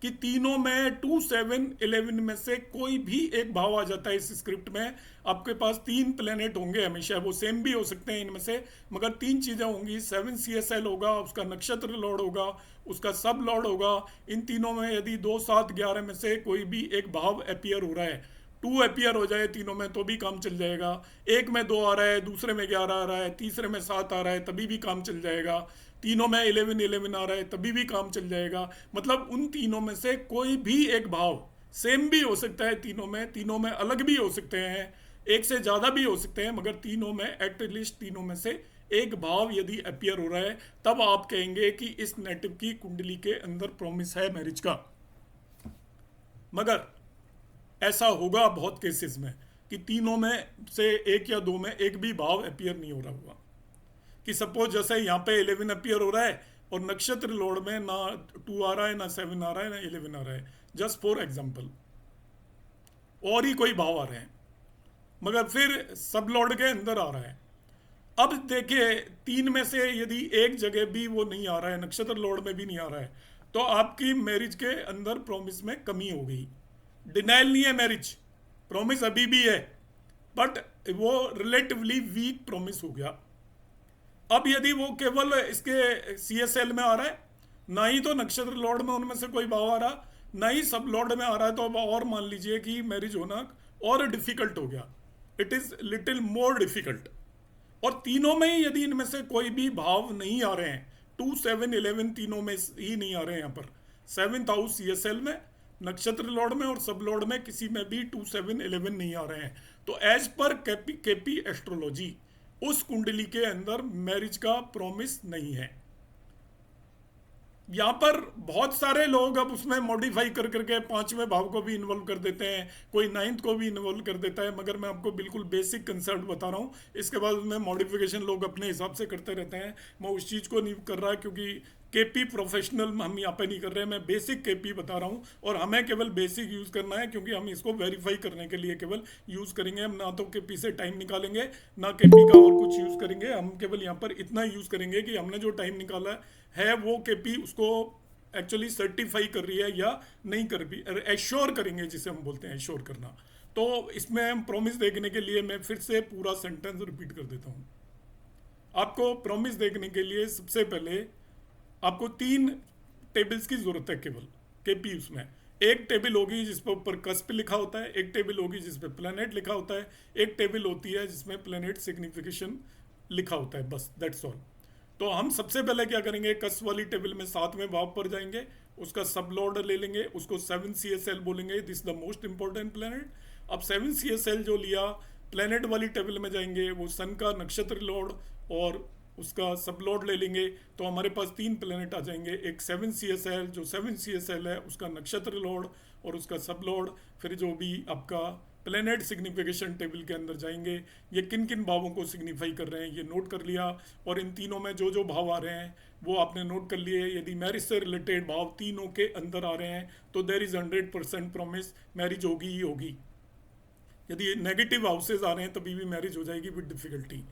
कि तीनों में 2 7 11 में से कोई भी एक भाव आ जाता है इस स्क्रिप्ट में। आपके पास तीन प्लेनेट होंगे हमेशा, वो सेम भी हो सकते हैं इनमें से, मगर तीन चीज़ें होंगी। 7 CSL होगा, उसका नक्षत्र लॉर्ड होगा, उसका सब लॉर्ड होगा। इन तीनों में यदि 2 7 11 में से कोई भी एक भाव अपियर हो रहा है, 2 अपियर हो जाए तीनों में तो भी काम चल जाएगा। एक में 2 आ रहा है, दूसरे में 11 आ रहा है, तीसरे में 7 आ रहा है, तभी भी काम चल जाएगा। तीनों में 11 आ रहा है तभी भी काम चल जाएगा। मतलब उन तीनों में से कोई भी एक भाव सेम भी हो सकता है, तीनों में अलग भी हो सकते हैं, एक से ज़्यादा भी हो सकते हैं, मगर तीनों में एटलीस्ट तीनों में से एक भाव यदि अपियर हो रहा है, तब आप कहेंगे कि इस नेटिव की कुंडली के अंदर प्रॉमिस है मैरिज का। मगर ऐसा होगा बहुत केसेस में कि तीनों में से एक या दो में एक भी भाव अपियर नहीं हो रहा होगा। कि सपोज जैसे यहाँ पे 11 अपियर हो रहा है और नक्षत्र लॉर्ड में ना 2 आ रहा है, ना 7 आ रहा है, ना 11 आ रहा है, जस्ट फॉर एग्जाम्पल, और ही कोई भाव आ रहे हैं, मगर फिर सब लॉर्ड के अंदर आ रहा है। अब देखिए तीन में से यदि एक जगह भी वो नहीं आ रहा है, नक्षत्र लॉर्ड में भी नहीं आ रहा है, तो आपकी मैरिज के अंदर प्रॉमिस में कमी हो गई। डिनाइल नहीं है मैरिज, प्रॉमिस अभी भी है, बट वो रिलेटिवली वीक प्रॉमिस हो गया। अब यदि वो केवल इसके CSL में आ रहा है, ना ही तो नक्षत्र लॉर्ड में उनमें से कोई भाव आ रहा, ना ही सब लॉर्ड में आ रहा है, तो अब और मान लीजिए कि मैरिज होना और डिफिकल्ट हो गया, it is little more difficult. और तीनों में ही यदि इनमें से कोई भी भाव नहीं आ रहे हैं, 2 7 11 तीनों में ही नहीं आ रहे हैं, यहाँ पर 7th हाउस CSL में, नक्षत्र लॉर्ड में और सब लॉर्ड में किसी में भी 2 7 11 नहीं आ रहे हैं, तो एज पर केपी एस्ट्रोलॉजी उस कुंडली के अंदर मैरिज का प्रॉमिस नहीं है। यहाँ पर बहुत सारे लोग अब उसमें मॉडिफाई कर करके 5वें भाव को भी इन्वॉल्व कर देते हैं, कोई 9th को भी इन्वॉल्व कर देता है, मगर मैं आपको बिल्कुल बेसिक कंसेप्ट बता रहा हूँ। इसके बाद उसमें मॉडिफिकेशन लोग अपने हिसाब से करते रहते हैं, मैं उस चीज़ को नहीं कर रहा क्योंकि केपी प्रोफेशनल हम यहाँ पे नहीं कर रहे हैं, मैं बेसिक केपी बता रहा हूँ। और हमें केवल बेसिक यूज़ करना है क्योंकि हम इसको वेरीफाई करने के लिए केवल यूज़ करेंगे। हम ना तो केपी से टाइम निकालेंगे, ना केपी का और कुछ यूज़ करेंगे। हम केवल यहाँ पर इतना यूज़ करेंगे कि हमने जो टाइम निकाला है वो केपी उसको एक्चुअली सर्टिफाई कर रही है या नहीं कर रही, एश्योर करेंगे, जिसे हम बोलते हैं एश्योर करना। तो इसमें हम प्रॉमिस देखने के लिए मैं फिर से पूरा सेंटेंस रिपीट कर देता हूँ। आपको प्रॉमिस देखने के लिए सबसे पहले आपको 3 टेबल्स की जरूरत है केवल केपी। उसमें एक टेबल होगी जिसपे ऊपर कस्प लिखा होता है, एक टेबल होगी जिसपे प्लैनेट लिखा होता है, एक टेबल होती है जिसमें प्लैनेट सिग्निफिकेशन लिखा होता है, बस दैट्स ऑल। तो हम सबसे पहले क्या करेंगे, कस्प वाली टेबल में 7वें भाव पर जाएंगे, उसका सब लॉर्ड ले लेंगे, उसको 7 CSL बोलेंगे, this the most important planet. अब 7 CSL जो लिया, प्लैनेट वाली टेबल में जाएंगे, वो सन का नक्षत्र लॉर्ड और उसका सब लॉर्ड ले लेंगे, तो हमारे पास 3 प्लैनेट आ जाएंगे। एक 7 CSL, जो 7 CSL है उसका नक्षत्र लॉर्ड और उसका सब लॉर्ड। फिर जो भी आपका प्लैनेट सिग्निफिकेशन टेबल के अंदर जाएंगे, ये किन किन भावों को सिग्निफाई कर रहे हैं ये नोट कर लिया, और इन तीनों में जो जो भाव आ रहे हैं वो आपने नोट कर लिए। यदि मैरिज से रिलेटेड भाव तीनों के अंदर आ रहे हैं तो देयर इज 100% प्रॉमिस, मैरिज होगी ही होगी। यदि नेगेटिव हाउसेज आ रहे हैं तभी भी मैरिज हो जाएगी विद डिफिकल्टी।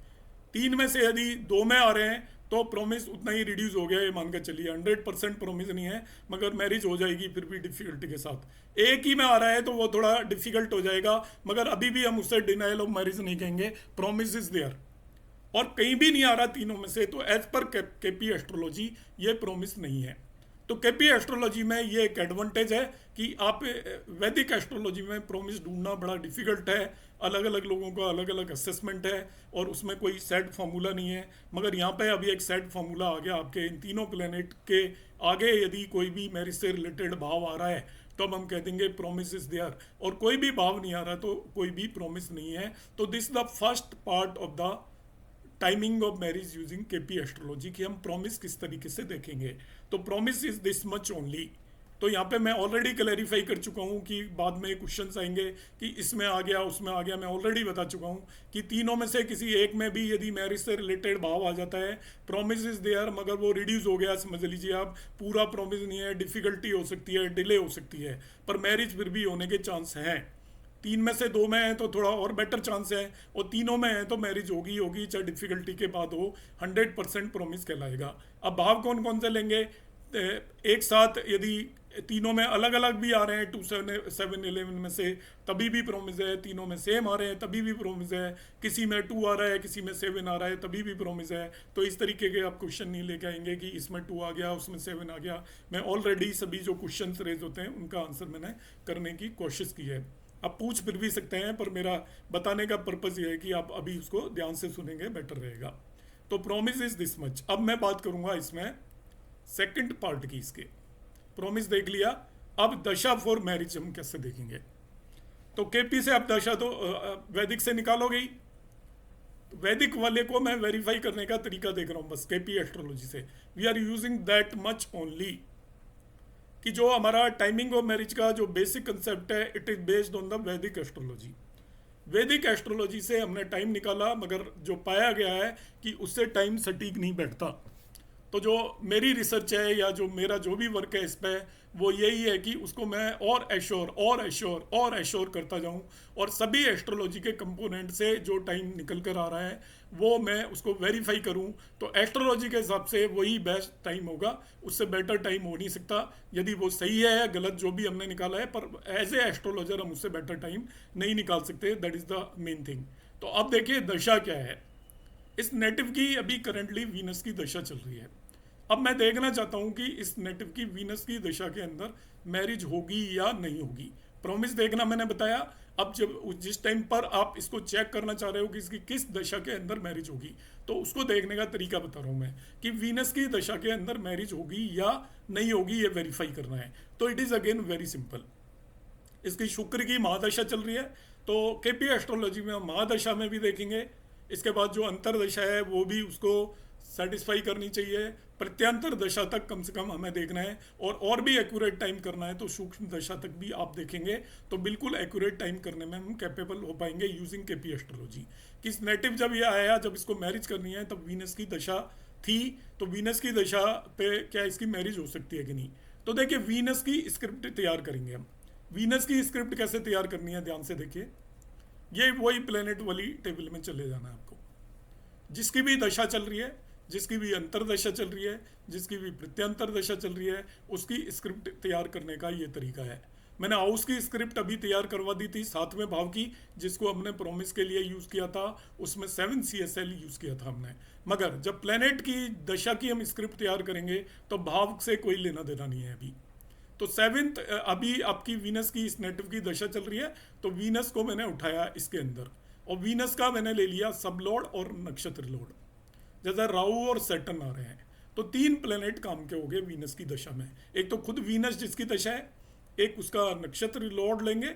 3 में से यदि 2 में आ रहे हैं तो प्रॉमिस उतना ही रिड्यूस हो गया, ये मान कर चलिए 100% प्रॉमिस नहीं है, मगर मैरिज हो जाएगी फिर भी डिफिकल्टी के साथ। एक ही में आ रहा है तो वो थोड़ा डिफिकल्ट हो जाएगा, मगर अभी भी हम उससे डिनाइल ऑफ मैरिज नहीं कहेंगे, प्रॉमिस इज देयर। और कहीं भी नहीं आ रहा तीनों में से, तो एज पर केपी एस्ट्रोलॉजी ये प्रॉमिस नहीं है। तो केपी एस्ट्रोलॉजी में ये एक एडवांटेज है कि आप वैदिक एस्ट्रोलॉजी में प्रॉमिस ढूंढना बड़ा डिफिकल्ट है, अलग अलग लोगों का अलग अलग असेसमेंट है और उसमें कोई सेट फार्मूला नहीं है। मगर यहाँ पे अभी एक सेट फार्मूला आ गया आपके इन तीनों प्लेनेट के आगे। यदि कोई भी मैरिज से रिलेटेड भाव आ रहा है तो अब हम कह देंगे प्रॉमिस इज देयर, और कोई भी भाव नहीं आ रहा तो कोई भी प्रॉमिस नहीं है। तो this the first part of the timing of marriage using KP astrology, कि हम प्रॉमिस किस तरीके से देखेंगे। तो promise is this much only. तो यहाँ पे मैं ऑलरेडी क्लैरिफाई कर चुका हूँ कि बाद में क्वेश्चंस आएंगे कि इसमें आ गया उसमें आ गया। मैं ऑलरेडी बता चुका हूँ कि तीनों में से किसी एक में भी यदि मैरिज से रिलेटेड भाव आ जाता है, प्रॉमिस इज देयर मगर वो रिड्यूस हो गया, समझ लीजिए आप पूरा प्रॉमिस नहीं है, डिफिकल्टी हो सकती है, डिले हो सकती है, पर मैरिज फिर भी होने के चांस हैं। तीन में से दो में है तो थोड़ा और बेटर चांस है, और तीनों में है तो मैरिज होगी होगी, चाहे डिफिकल्टी के बाद हो, 100% प्रॉमिस कहलाएगा। अब भाव कौन कौन से लेंगे? एक साथ यदि तीनों में अलग अलग भी आ रहे हैं 2 7 11 में से तभी भी प्रॉमिस है, तीनों में सेम आ रहे हैं तभी भी प्रॉमिस है, किसी में 2 आ रहा है किसी में 7 आ रहा है तभी भी प्रॉमिस है। तो इस तरीके के आप क्वेश्चन नहीं लेके आएंगे कि इसमें 2 आ गया उसमें 7 आ गया। मैं ऑलरेडी सभी जो क्वेश्चन रेज होते हैं उनका आंसर मैंने करने की कोशिश की है। आप पूछ फिर भी सकते हैं, पर मेरा बताने का पर्पज़ ये है कि आप अभी उसको ध्यान से सुनेंगे बेटर रहेगा। तो प्रॉमिस इज दिस मच। अब मैं बात करूंगा इसमें सेकंड पार्ट की। इसके प्रॉमिस देख लिया, अब दशा फॉर मैरिज हम कैसे देखेंगे। तो केपी से आप दशा तो वैदिक से निकालोगे ही, वैदिक वाले को मैं वेरीफाई करने का तरीका देख रहा हूँ बस केपी एस्ट्रोलॉजी से। We are using that much only कि जो हमारा टाइमिंग ऑफ मैरिज का जो बेसिक कंसेप्ट है it is based on the Vedic astrology. Vedic astrology से हमने टाइम निकाला, मगर जो पाया गया है कि उससे टाइम सटीक नहीं बैठता। तो जो मेरी रिसर्च है या जो मेरा जो भी वर्क है इस पर, वो यही है कि उसको मैं और एश्योर करता जाऊं, और सभी एस्ट्रोलॉजी के कंपोनेंट से जो टाइम निकल कर आ रहा है वो मैं उसको वेरीफाई करूं। तो एस्ट्रोलॉजी के हिसाब से वही बेस्ट टाइम होगा, उससे बेटर टाइम हो नहीं सकता। यदि वो सही है या गलत जो भी हमने निकाला है, पर एज ए एस्ट्रोलॉजर हम उससे बेटर टाइम नहीं निकाल सकते। That is the main thing. तो अब देखिए दशा क्या है। इस नेटिव की अभी करंटली वीनस की दशा चल रही है। अब मैं देखना चाहता हूं कि इस नेटिव की वीनस की दशा के अंदर मैरिज होगी या नहीं होगी। प्रॉमिस देखना मैंने बताया। अब जब जिस टाइम पर आप इसको चेक करना चाह रहे हो कि इसकी किस दशा के अंदर मैरिज होगी, तो उसको देखने का तरीका बता रहा हूं मैं कि वीनस की दशा के अंदर मैरिज होगी या नहीं होगी, ये वेरीफाई करना है। तो it is again very simple. इसकी शुक्र की महादशा चल रही है, तो केपी एस्ट्रोलॉजी में हम महादशा में भी देखेंगे। इसके बाद जो अंतरदशा है वो भी उसको सेटिस्फाई करनी चाहिए। प्रत्यांतर दशा तक कम से कम हमें देखना है, और भी एक्यूरेट टाइम करना है तो सूक्ष्म दशा तक भी आप देखेंगे तो बिल्कुल एक्यूरेट टाइम करने में हम कैपेबल हो पाएंगे यूजिंग केपी एस्ट्रोलॉजी। कि नेटिव जब ये आया, जब इसको मैरिज करनी है तब वीनस की दशा थी, तो वीनस की दशा पे क्या इसकी मैरिज हो सकती है कि नहीं। तो देखिए वीनस की स्क्रिप्ट तैयार करेंगे हम। वीनस की स्क्रिप्ट कैसे तैयार करनी है ध्यान से देखिए। ये वही प्लेनेट वाली टेबल में चले जाना है आपको। जिसकी भी दशा चल रही है, जिसकी भी अंतरदशा चल रही है, जिसकी भी प्रत्यांतर दशा चल रही है, उसकी स्क्रिप्ट तैयार करने का ये तरीका है। मैंने हाउस की स्क्रिप्ट अभी तैयार करवा दी थी 7वें भाव की, जिसको हमने प्रॉमिस के लिए यूज़ किया था। उसमें 7 CSL यूज़ किया था हमने। मगर जब प्लेनेट की दशा की हम स्क्रिप्ट तैयार करेंगे तो भाव से कोई लेना देना नहीं है अभी। तो 7th अभी आपकी वीनस की इस नेटिव की दशा चल रही है, तो वीनस को मैंने उठाया इसके अंदर, और वीनस का मैंने ले लिया सब लॉर्ड और नक्षत्र लॉर्ड। जैसे राहु और सैटर्न आ रहे हैं, तो 3 प्लेनेट काम के हो गए वीनस की दशा में। एक तो खुद वीनस जिसकी दशा है, एक उसका नक्षत्र लॉर्ड लेंगे,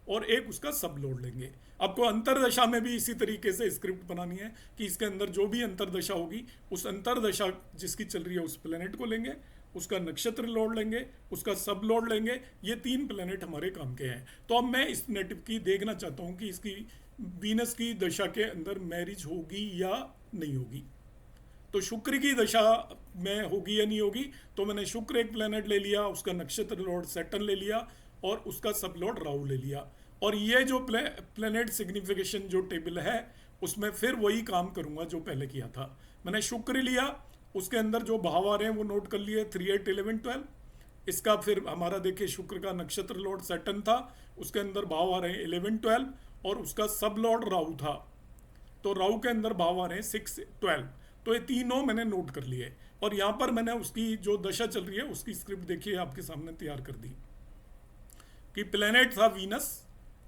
और एक उसका सब लॉर्ड लेंगे। आपको अंतरदशा में भी इसी तरीके से स्क्रिप्ट बनानी है कि इसके अंदर जो भी अंतरदशा होगी, उस अंतरदशा जिसकी चल रही है उस प्लेनेट को लेंगे, उसका नक्षत्र लॉर्ड लेंगे, उसका सब लॉर्ड लेंगे। ये 3 प्लेनेट हमारे काम के हैं। तो अब मैं इस नेटिव की देखना चाहता हूँ कि इसकी वीनस की दशा के अंदर मैरिज होगी या नहीं होगी। तो शुक्र की दशा में होगी या नहीं होगी, तो मैंने शुक्र एक प्लेनेट ले लिया, उसका नक्षत्र लॉर्ड सैटर्न ले लिया, और उसका सब लॉर्ड राहु ले लिया। और ये जो प्लेनेट सिग्निफिकेशन जो टेबल है उसमें फिर वही काम करूंगा जो पहले किया था। मैंने शुक्र लिया, उसके अंदर जो भाव आ रहे हैं वो नोट कर लिए 3 8 11 12। इसका फिर हमारा देखिए शुक्र का नक्षत्र लॉर्ड सैटर्न था, उसके अंदर भाव आ रहे हैं 11 12, और उसका सब लॉर्ड राहु था, तो राहु के अंदर भाव आ रहे हैं 6 12। तो ये तीनों मैंने नोट कर लिए, और यहाँ पर मैंने उसकी जो दशा चल रही है उसकी स्क्रिप्ट देखिए आपके सामने तैयार कर दी। कि प्लेनेट था वीनस,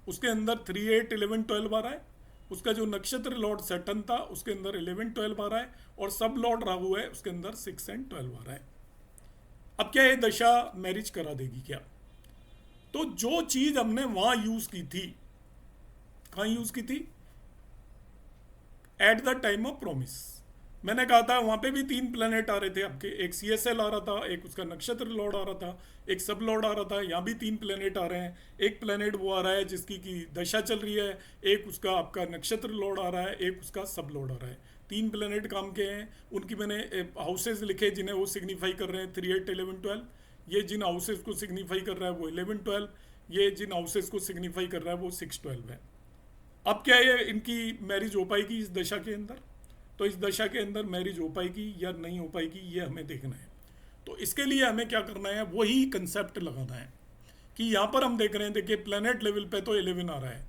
उसके अंदर 3 8 11 12 आ रहा है, उसका जो नक्षत्र लॉर्ड सैटर्न था उसके अंदर 11 12 आ रहा है, और सब लॉर्ड राहु है उसके अंदर 6 और 12 आ रहा है। अब क्या ये दशा मैरिज करा देगी क्या? तो जो चीज हमने वहां यूज की थी, कहां यूज की थी? At the time of promise. मैंने कहा था वहाँ पे भी 3 प्लैनेट आ रहे थे आपके, एक CSL आ रहा था, एक उसका नक्षत्र लॉर्ड आ रहा था, एक सब लॉर्ड आ रहा था। यहाँ भी 3 प्लैनेट आ रहे हैं। एक प्लैनेट वो आ रहा है जिसकी की दशा चल रही है, एक उसका आपका नक्षत्र लॉर्ड आ रहा है, एक उसका सब लॉर्ड आ रहा है। 3 प्लैनेट काम के हैं। उनकी मैंने हाउसेज लिखे जिन्हें वो सिग्निफाई कर रहे हैं 3, 8, 11, 12। ये जिन हाउसेज को सिग्निफाई कर रहा है वो 11, 12। ये जिन हाउसेज को सिग्निफाई कर रहा है वो 6, 12 है। अब क्या ये इनकी मैरिज हो पाएगी इस दशा के अंदर? तो इस दशा के अंदर मैरिज हो पाएगी या नहीं हो पाएगी ये हमें देखना है। तो इसके लिए हमें क्या करना है, वही कंसेप्ट लगाना है कि यहाँ पर हम देख रहे हैं, देखिए प्लेनेट लेवल पे तो 11 आ रहा है,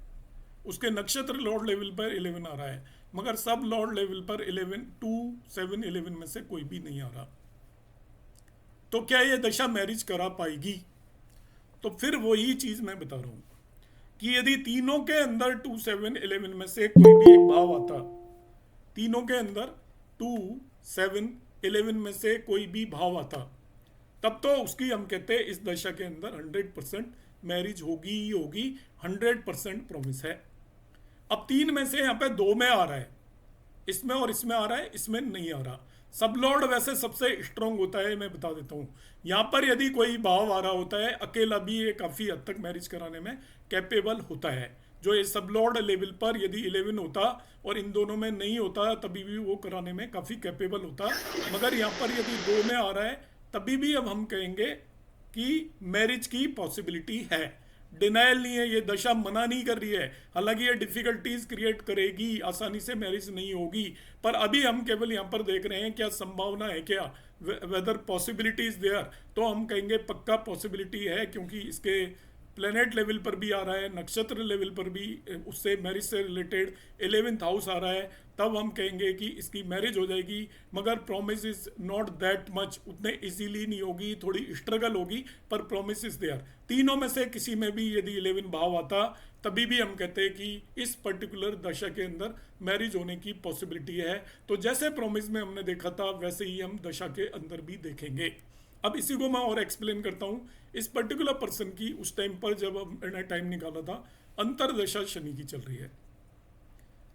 उसके नक्षत्र लॉर्ड लेवल पर 11 आ रहा है, मगर सब लॉर्ड लेवल पर 11, 2, 7, 11 में से कोई भी नहीं आ रहा। तो क्या ये दशा मैरिज करा पाएगी? तो फिर वही चीज मैं बता रहा हूँ कि यदि तीनों के अंदर 2, 7, 11 में से कोई भी एक भाव आता, तीनों के अंदर 2, 7, 11 में से कोई भी भाव आता, तब तो उसकी हम कहते हैं इस दशा के अंदर 100% मैरिज होगी ही होगी, 100% प्रॉमिस है। अब 3 में से यहाँ पे 2 में आ रहा है, इसमें और इसमें आ रहा है, इसमें नहीं आ रहा। सब लॉर्ड वैसे सबसे स्ट्रांग होता है, मैं बता देता हूँ। यहाँ पर यदि कोई भाव आ रहा होता है अकेला भी, ये काफ़ी हद तक मैरिज कराने में कैपेबल होता है। जो ये सब लॉर्ड लेवल पर यदि 11 होता और इन दोनों में नहीं होता तभी भी वो कराने में काफ़ी कैपेबल होता। मगर यहाँ पर यदि 2 में आ रहा है तभी भी अब हम कहेंगे कि मैरिज की पॉसिबिलिटी है। डिनायल नहीं है, ये दशा मना नहीं कर रही है। हालांकि ये डिफिकल्टीज क्रिएट करेगी, आसानी से मैरिज नहीं होगी, पर अभी हम केवल यहाँ पर देख रहे हैं क्या संभावना है, क्या वेदर पॉसिबिलिटी इज देयर। तो हम कहेंगे पक्का पॉसिबिलिटी है, क्योंकि इसके प्लेनेट लेवल पर भी आ रहा है, नक्षत्र लेवल पर भी उससे मैरिज से रिलेटेड 11th हाउस आ रहा है। तब हम कहेंगे कि इसकी मैरिज हो जाएगी। मगर promise is not that much, उतने इजीली नहीं होगी, थोड़ी स्ट्रगल होगी, पर प्रॉमिस इज देयर। तीनों में से किसी में भी यदि 11 भाव आता तभी भी हम कहते हैं कि इस पर्टिकुलर दशा के अंदर मैरिज होने की पॉसिबिलिटी है। तो जैसे प्रॉमिस में हमने देखा था वैसे ही हम दशा के अंदर भी देखेंगे। अब इसी को मैं और एक्सप्लेन करता हूँ। इस पर्टिकुलर पर्सन की उस टाइम पर जब मैंने टाइम निकाला था, अंतरदशा शनि की चल रही है।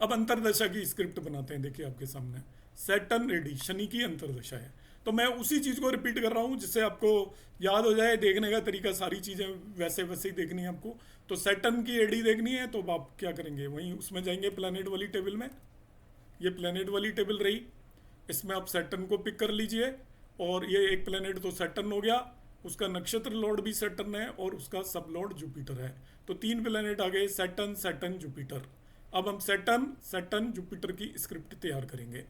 अब अंतरदशा की स्क्रिप्ट बनाते हैं, देखिए आपके सामने सैटर्न रेडी, शनि की अंतरदशा है। तो मैं उसी चीज़ को रिपीट कर रहा हूँ जिससे आपको याद हो जाए, देखने का तरीका, सारी चीज़ें वैसे वैसे ही देखनी है आपको। तो सैटर्न की एडी देखनी है तो आप क्या करेंगे, वहीं उसमें जाएंगे प्लैनेट वाली टेबल में। ये प्लैनेट वाली टेबल रही, इसमें आप सैटर्न को पिक कर लीजिए। और ये एक प्लैनेट तो सैटर्न हो गया, उसका नक्षत्र लॉर्ड भी सैटर्न है और उसका सब लॉर्ड जुपिटर है। तो 3 प्लैनेट आ गए, सैटर्न, सैटर्न, जुपिटर। अब हम सैटर्न, सैटर्न, जुपिटर की स्क्रिप्ट तैयार करेंगे।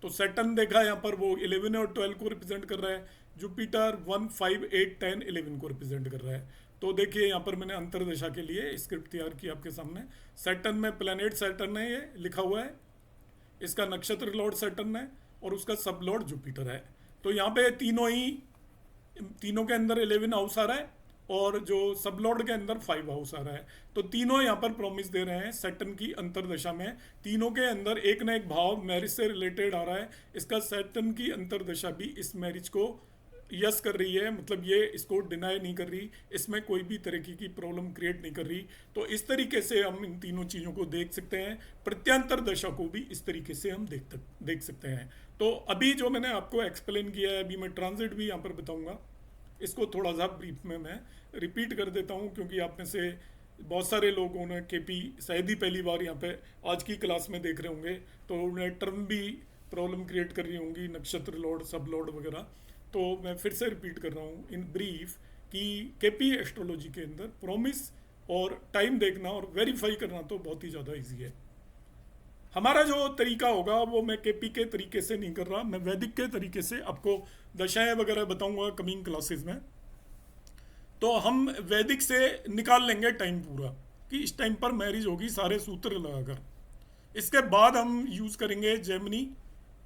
तो सैटर्न देखा यहाँ पर वो 11 और 12 को रिप्रेजेंट कर रहा है, जुपिटर 1, 5, 8, 10, 11 को रिप्रेजेंट कर रहा है। तो देखिए यहाँ पर मैंने अंतरदशा के लिए स्क्रिप्ट तैयार की आपके सामने। सैटर्न में प्लैनेट सैटर्न है, ये लिखा हुआ है, इसका नक्षत्र लॉर्ड सैटर्न है और उसका सब लॉर्ड जुपिटर है। तो यहाँ पे तीनों के अंदर 11 हाउस आ रहा है और जो सब लॉर्ड के अंदर 5 हाउस आ रहा है। तो तीनों यहाँ पर प्रॉमिस दे रहे हैं सैटर्न की अंतरदशा में। तीनों के अंदर एक ना एक भाव मैरिज से रिलेटेड आ रहा है। इसका सैटर्न की अंतरदशा भी इस मैरिज को यस कर रही है, मतलब ये इसको डिनाई नहीं कर रही, इसमें कोई भी तरीके की प्रॉब्लम क्रिएट नहीं कर रही। तो इस तरीके से हम इन तीनों चीज़ों को देख सकते हैं। प्रत्यांतर दशा को भी इस तरीके से हम देख सकते हैं। तो अभी जो मैंने आपको एक्सप्लेन किया है, अभी मैं ट्रांजिट भी यहाँ पर बताऊँगा, इसको थोड़ा सा ब्रीफ में मैं रिपीट कर देता हूँ, क्योंकि आप में से बहुत सारे लोगों ने केपी शायद ही पहली बार यहाँ पे आज की क्लास में देख रहे होंगे, तो उन्हें टर्म भी प्रॉब्लम क्रिएट कर रही होंगी, नक्षत्र लॉर्ड, सब लॉर्ड वगैरह। तो मैं फिर से रिपीट कर रहा हूँ इन ब्रीफ कि केपी एस्ट्रोलॉजी के अंदर प्रॉमिस और टाइम देखना और वेरीफाई करना तो बहुत ही ज़्यादा ईजी है। हमारा जो तरीका होगा वो मैं केपी के तरीके से नहीं कर रहा, मैं वैदिक के तरीके से आपको दशाएं वगैरह बताऊंगा कमिंग क्लासेस में। तो हम वैदिक से निकाल लेंगे टाइम पूरा कि इस टाइम पर मैरिज होगी, सारे सूत्र लगाकर। इसके बाद हम यूज़ करेंगे जेमिनी,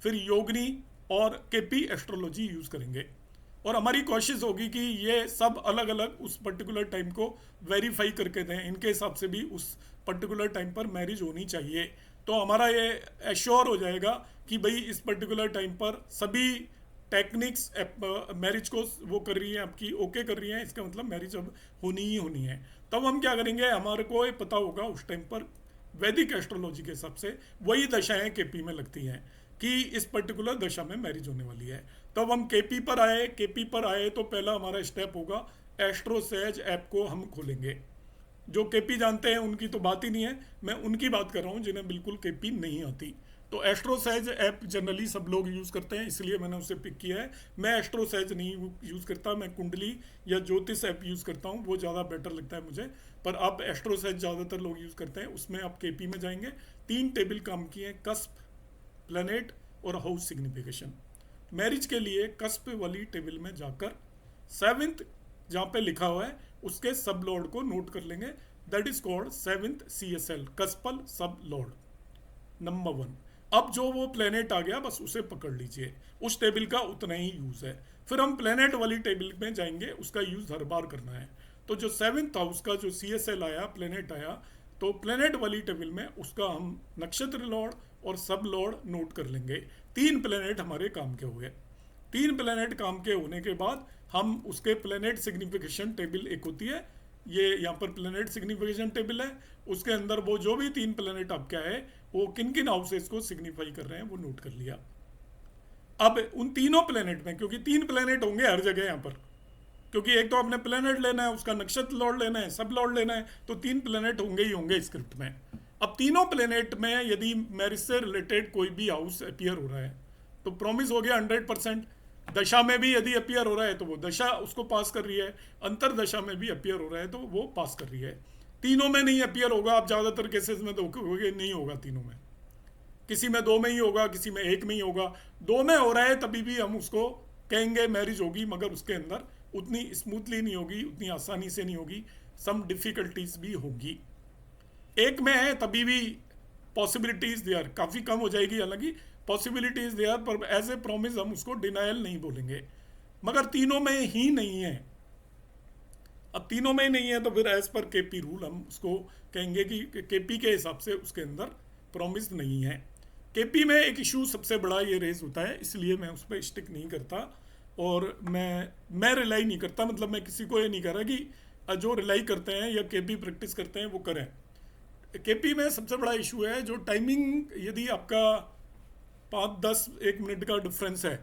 फिर योगनी और केपी एस्ट्रोलॉजी यूज़ करेंगे। और हमारी कोशिश होगी कि ये सब अलग अलग उस पर्टिकुलर टाइम को वेरीफाई करके दें, इनके हिसाब से भी उस पर्टिकुलर टाइम पर मैरिज होनी चाहिए। तो हमारा ये एश्योर हो जाएगा कि भाई इस पर्टिकुलर टाइम पर सभी टेक्निक्स मैरिज को वो कर रही हैं, आपकी ओके कर रही हैं, इसका मतलब मैरिज अब होनी ही होनी है। तब हम क्या करेंगे, हमारे को ये पता होगा उस टाइम पर वैदिक एस्ट्रोलॉजी के हिसाब से वही दशाएं केपी में लगती हैं। कि इस पर्टिकुलर दशा में मैरिज होने वाली है। तब हम केपी पर आए, केपी पर आए तो पहला हमारा स्टेप होगा एस्ट्रोसेज ऐप को हम खोलेंगे। जो केपी जानते हैं उनकी तो बात ही नहीं है, मैं उनकी बात कर रहा हूँ जिन्हें बिल्कुल केपी नहीं आती। तो एस्ट्रोसेज ऐप जनरली सब लोग यूज़ करते हैं, इसलिए मैंने उसे पिक किया है। मैं एस्ट्रोसेज नहीं यूज़ करता, मैं कुंडली या ज्योतिष ऐप यूज़ करता हूँ, वो ज़्यादा बेटर लगता है मुझे। पर आप एस्ट्रोसेज ज़्यादातर लोग यूज़ करते हैं, उसमें आप केपी में जाएंगे। 3 टेबल काम किए हैं, कस्प, प्लैनेट और हाउस सिग्निफिकेशन। मैरिज के लिए कस्प वाली टेबल में जाकर 7th जहाँ पे लिखा हुआ है उसके सब लॉर्ड को नोट कर लेंगे। That is called 7th CSL, कस्पल सब लॉर्ड नंबर 1। अब जो वो प्लेनेट आ गया बस उसे पकड़ लीजिए, उस टेबल का उतना ही यूज़ है। फिर हम प्लेनेट वाली टेबल में जाएंगे, उसका यूज़ हर बार करना है। तो जो 7th हाउस का जो CSL आया, प्लेनेट आया, तो प्लेनेट वाली टेबल में उसका हम नक्षत्र लॉर्ड और सब लॉर्ड नोट कर लेंगे। 3 प्लेनेट हमारे काम के हुए। 3 प्लेनेट काम के होने के बाद हम उसके प्लेनेट सिग्निफिकेशन टेबल एक होती है, ये यहाँ पर प्लेनेट सिग्निफिकेशन टेबल है, उसके अंदर वो जो भी 3 प्लेनेट आपके आए वो किन किन हाउसेस को सिग्निफाई कर रहे हैं वो नोट कर लिया। अब उन तीनों प्लेनेट में, क्योंकि 3 प्लेनेट होंगे हर जगह यहाँ पर, क्योंकि एक तो आपने प्लेनेट लेना है, उसका नक्षत्र लॉर्ड लेना है, सब लॉर्ड लेना है, तो 3 प्लेनेट होंगे ही होंगे स्क्रिप्ट में। अब तीनों प्लेनेट में यदि मैरिज से रिलेटेड कोई भी हाउस अपीयर हो रहा है तो प्रॉमिस हो गया 100%। दशा में भी यदि अपीयर हो रहा है तो वो दशा उसको पास कर रही है, अंतर दशा में भी अपीयर हो रहा है तो वो पास कर रही है। तीनों में नहीं अपीयर होगा, आप ज़्यादातर केसेस में देखोगे नहीं होगा तीनों में, किसी में 2 में ही होगा, किसी में 1 में ही होगा। 2 में हो रहा है तभी भी हम उसको कहेंगे मैरिज होगी, मगर उसके अंदर उतनी स्मूथली नहीं होगी, उतनी आसानी से नहीं होगी, सम डिफ़िकल्टीज भी होगी। 1 में है तभी भी पॉसिबिलिटीज़ देयर काफ़ी कम हो जाएगी, हालांकि पॉसिबिलिटीज़ देयर, पर एज ए प्रॉमिस हम उसको डिनायल नहीं बोलेंगे। मगर तीनों में ही नहीं है, अब तीनों में ही नहीं है तो फिर एज पर केपी रूल हम उसको कहेंगे कि केपी के हिसाब से उसके अंदर प्रॉमिस नहीं है। केपी में एक इशू सबसे बड़ा ये रेज होता है, इसलिए मैं उस पर स्टिक नहीं करता और मैं रिलाई नहीं करता। मतलब मैं किसी को ये नहीं कह रहा कि जो रिलाई करते हैं या केपी प्रैक्टिस करते हैं वो करें। केपी में सबसे बड़ा इशू है जो टाइमिंग, यदि आपका 5-10-1 मिनट का डिफरेंस है,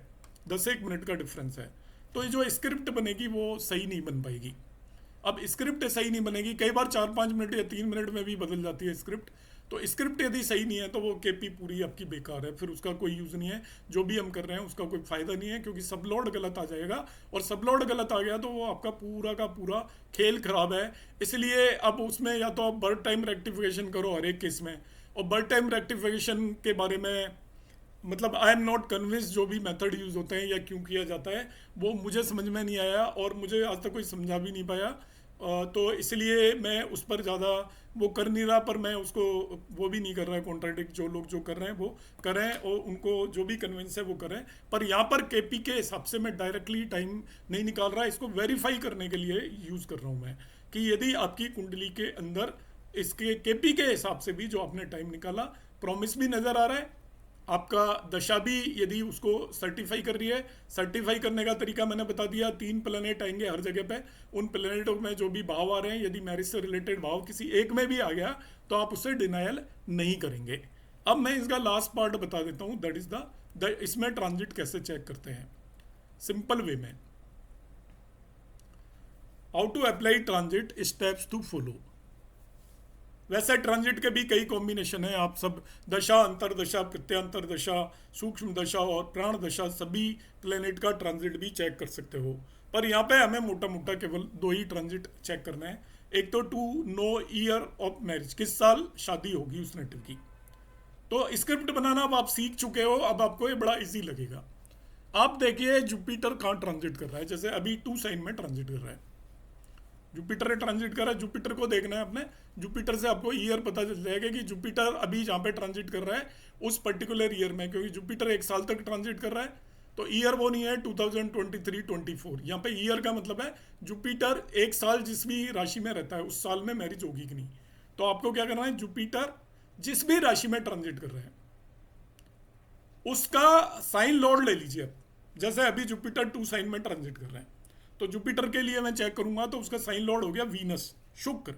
10-1 मिनट का डिफरेंस है, तो ये जो स्क्रिप्ट बनेगी वो सही नहीं बन पाएगी। अब स्क्रिप्ट सही नहीं बनेगी, कई बार 4-5 मिनट या 3 मिनट में भी बदल जाती है स्क्रिप्ट। तो स्क्रिप्ट यदि सही नहीं है तो वो केपी पूरी आपकी बेकार है, फिर उसका कोई यूज़ नहीं है, जो भी हम कर रहे हैं उसका कोई फ़ायदा नहीं है, क्योंकि सब लॉर्ड गलत आ जाएगा और सब लॉर्ड गलत आ गया तो वो आपका पूरा का पूरा खेल खराब है। इसलिए अब उसमें या तो आप बर्थ टाइम रेक्टिफिकेशन करो हर एक केस में, और बर्थ टाइम रेक्टिफिकेशन के बारे में मतलब आई एम नॉट कन्विंस जो भी मेथड यूज़ होते हैं या क्यों किया जाता है वो मुझे समझ में नहीं आया और मुझे आज तक कोई समझा भी नहीं पाया। तो इसलिए मैं उस पर ज़्यादा वो कर नहीं रहा, पर मैं उसको वो भी नहीं कर रहा है कॉन्ट्राडिक्ट। जो लोग जो कर रहे हैं वो करें और उनको जो भी कन्विंस है वो करें। पर यहाँ पर केपी के हिसाब से मैं डायरेक्टली टाइम नहीं निकाल रहा, इसको वेरीफाई करने के लिए यूज़ कर रहा हूँ मैं, कि यदि आपकी कुंडली के अंदर इसके केपी के हिसाब से भी जो आपने टाइम निकाला प्रॉमिस भी नज़र आ रहा है, आपका दशा भी यदि उसको सर्टिफाई कर रही है। सर्टिफाई करने का तरीका मैंने बता दिया, 3 प्लेनेट आएंगे हर जगह पे, उन प्लेनेटों में जो भी भाव आ रहे हैं, यदि मैरिज से रिलेटेड भाव किसी एक में भी आ गया तो आप उसे डिनायल नहीं करेंगे। अब मैं इसका लास्ट पार्ट बता देता हूँ, दैट इज द इसमें ट्रांजिट कैसे चेक करते हैं सिंपल वे में। How to apply transit, steps to follow. वैसे ट्रांजिट के भी कई कॉम्बिनेशन है, आप सब दशा, अंतरदशा, प्रत्यांतर दशा, सूक्ष्म दशा और प्राण दशा सभी प्लेनेट का ट्रांजिट भी चेक कर सकते हो। पर यहाँ पे हमें मोटा मोटा केवल 2 ही ट्रांजिट चेक करना है। एक तो to know year of marriage, किस साल शादी होगी उस नेटिव की। तो स्क्रिप्ट बनाना अब आप सीख चुके हो, अब आपको ये बड़ा इजी लगेगा। आप देखिए जुपिटर कहाँ ट्रांजिट कर रहा है, जैसे अभी 2 साइन में ट्रांजिट कर रहा है, जुपिटर ट्रांजिट कर रहा है। जुपिटर को देखना है अपने, जुपिटर से आपको ईयर पता चल जाएगा कि जुपिटर अभी जहाँ पे ट्रांजिट कर रहा है उस पर्टिकुलर ईयर में, क्योंकि जुपिटर 1 साल तक ट्रांजिट कर रहा है तो ईयर वो नहीं है 2023-24। यहाँ पे ईयर का मतलब है जुपिटर 1 साल जिस भी राशि में रहता है उस साल में मैरिज होगी कि नहीं। तो आपको क्या करना है, जुपिटर जिस भी राशि में ट्रांजिट कर रहे हैं उसका साइन लॉर्ड ले लीजिए। अब जैसे अभी जुपिटर 2 साइन में ट्रांजिट कर रहे हैं तो जुपिटर के लिए मैं चेक करूंगा तो उसका साइन लॉर्ड हो गया वीनस, शुक्र।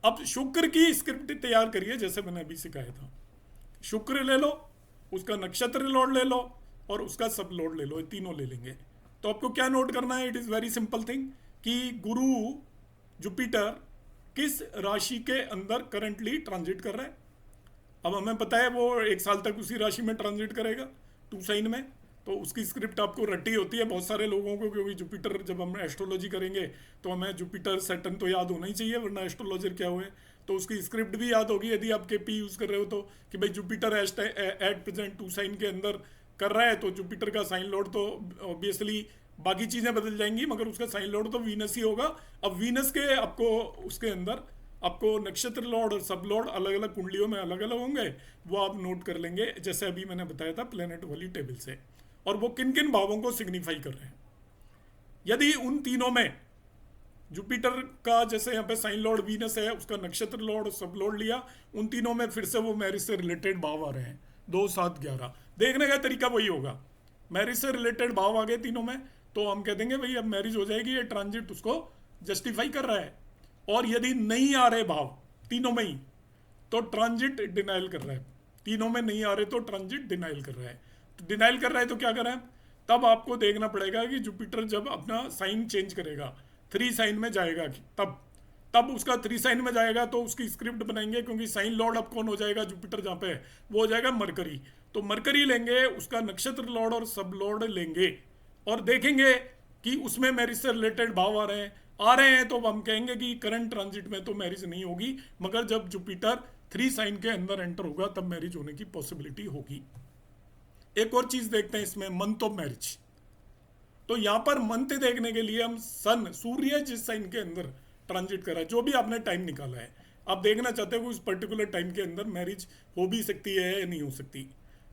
अब शुक्र की स्क्रिप्ट तैयार करिए जैसे मैंने अभी सिखाया था। शुक्र ले लो, उसका नक्षत्र लॉर्ड ले लो और उसका सब लॉर्ड ले लो, ये तीनों ले लेंगे। तो आपको क्या नोट करना है, it is very simple thing कि गुरु जुपिटर किस राशि के अंदर करंटली ट्रांजिट कर रहा है। अब हमें पता है वो 1 साल तक उसी राशि में ट्रांजिट करेगा, 2 साइन में। तो उसकी स्क्रिप्ट आपको रटी होती है बहुत सारे लोगों को, क्योंकि जुपिटर जब हम एस्ट्रोलॉजी करेंगे तो हमें जुपिटर सैटर्न तो याद होना ही चाहिए, वरना एस्ट्रोलॉजर क्या हुए। तो उसकी स्क्रिप्ट भी याद होगी यदि आप केपी यूज़ कर रहे हो तो, कि भाई जुपिटर एट प्रेजेंट 2 साइन के अंदर कर रहा है, तो जुपिटर का साइन लॉर्ड तो ऑब्वियसली बाकी चीज़ें बदल जाएंगी, मगर उसका साइन लॉर्ड तो वीनस ही होगा। अब वीनस के आपको उसके अंदर आपको नक्षत्र लॉर्ड और सब लॉर्ड अलग अलग कुंडलियों में अलग अलग होंगे, वो आप नोट कर लेंगे जैसे अभी मैंने बताया था प्लेनेट वाली टेबल से, और वो किन किन भावों को सिग्निफाई कर रहे हैं। यदि उन तीनों में जुपिटर का जैसे यहाँ पे साइन लॉर्ड वीनस है, उसका नक्षत्र लॉर्ड और सब लॉर्ड लिया, उन तीनों में फिर से वो मैरिज से रिलेटेड भाव आ रहे हैं 2, 7, 11। देखने का तरीका वही होगा, मैरिज से रिलेटेड भाव आ गए तीनों में तो हम कह देंगे भाई अब मैरिज हो जाएगी, ये ट्रांजिट उसको जस्टिफाई कर रहा है। और यदि नहीं आ रहे भाव तीनों में ही तो ट्रांजिट डिनाइल कर रहा है, तीनों में नहीं आ रहे तो ट्रांजिट डिनाइल कर रहा है। तो डिनाइल कर रहा है तो क्या करें, तब आपको देखना पड़ेगा कि जुपिटर जब अपना साइन चेंज करेगा 3 साइन में जाएगा, तब उसका 3 साइन में जाएगा तो उसकी स्क्रिप्ट बनाएंगे, क्योंकि साइन लॉर्ड अब कौन हो जाएगा जुपिटर जहाँ पे है, वो हो जाएगा मरकरी। तो मरकरी लेंगे, उसका नक्षत्र लॉर्ड और सब लॉर्ड लेंगे और देखेंगे कि उसमें मैरिज से रिलेटेड भाव आ रहे हैं तो हम कहेंगे कि करंट ट्रांजिट में तो मैरिज नहीं होगी, मगर जब जुपिटर 3 साइन के अंदर एंटर होगा तब मैरिज होने की पॉसिबिलिटी होगी। एक और चीज देखते हैं इसमें, मंथ ऑफ मैरिज। तो यहां पर मंथ देखने के लिए हम सन, सूर्य जिस साइन के अंदर ट्रांजिट कर रहा है, जो भी आपने टाइम निकाला है, आप देखना चाहते हो कि उस पर्टिकुलर टाइम के अंदर मैरिज हो भी सकती है या नहीं हो सकती,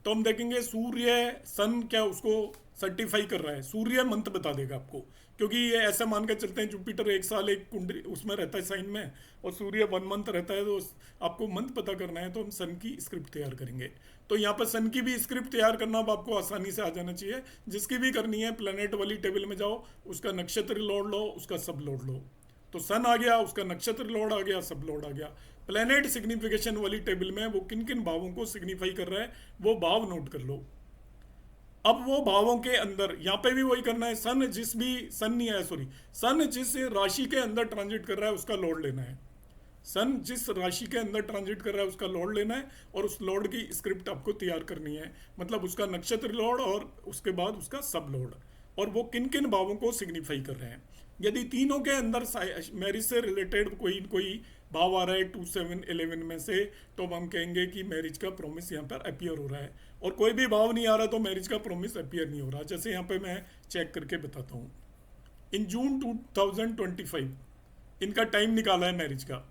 तो हम देखेंगे सूर्य सन क्या उसको सर्टिफाई कर रहा है, सूर्य मंथ बता देगा आपको, क्योंकि ये ऐसा मान के चलते हैं जुपिटर 1 साल एक कुंडली उसमें रहता है साइन में और सूर्य 1 मंथ रहता है, तो आपको मंथ पता करना है तो हम सन की स्क्रिप्ट तैयार करेंगे। तो यहाँ पर सन की भी स्क्रिप्ट तैयार करना अब आपको आसानी से आ जाना चाहिए, जिसकी भी करनी है प्लेनेट वाली टेबल में जाओ, उसका नक्षत्र लॉर्ड लो, उसका सब लॉर्ड लो। तो सन आ गया, उसका नक्षत्र लॉर्ड आ गया, सब लॉर्ड आ गया। प्लेनेट सिग्निफिकेशन वाली टेबल में वो किन किन भावों को सिग्निफाई कर रहा है वो भाव नोट कर लो। अब वो भावों के अंदर यहाँ पे भी वही करना है, सन जिस राशि के अंदर ट्रांजिट कर रहा है उसका लॉर्ड लेना है, सन जिस राशि के अंदर ट्रांजिट कर रहा है उसका लॉर्ड लेना है और उस लॉर्ड की स्क्रिप्ट आपको तैयार करनी है, मतलब उसका नक्षत्र लॉर्ड और उसके बाद उसका सब लॉर्ड, और वो किन किन भावों को सिग्निफाई कर रहे हैं। यदि तीनों के अंदर मैरिज से रिलेटेड कोई भाव आ रहा है 2, 7, 11 में से, तो हम कहेंगे कि मैरिज का प्रॉमिस यहाँ पर अपीयर हो रहा है, और कोई भी भाव नहीं आ रहा तो मैरिज का प्रॉमिस अपीयर नहीं हो रहा। जैसे यहाँ पे मैं चेक करके बताता हूँ, इन जून 2025 इनका टाइम निकाला है मैरिज का,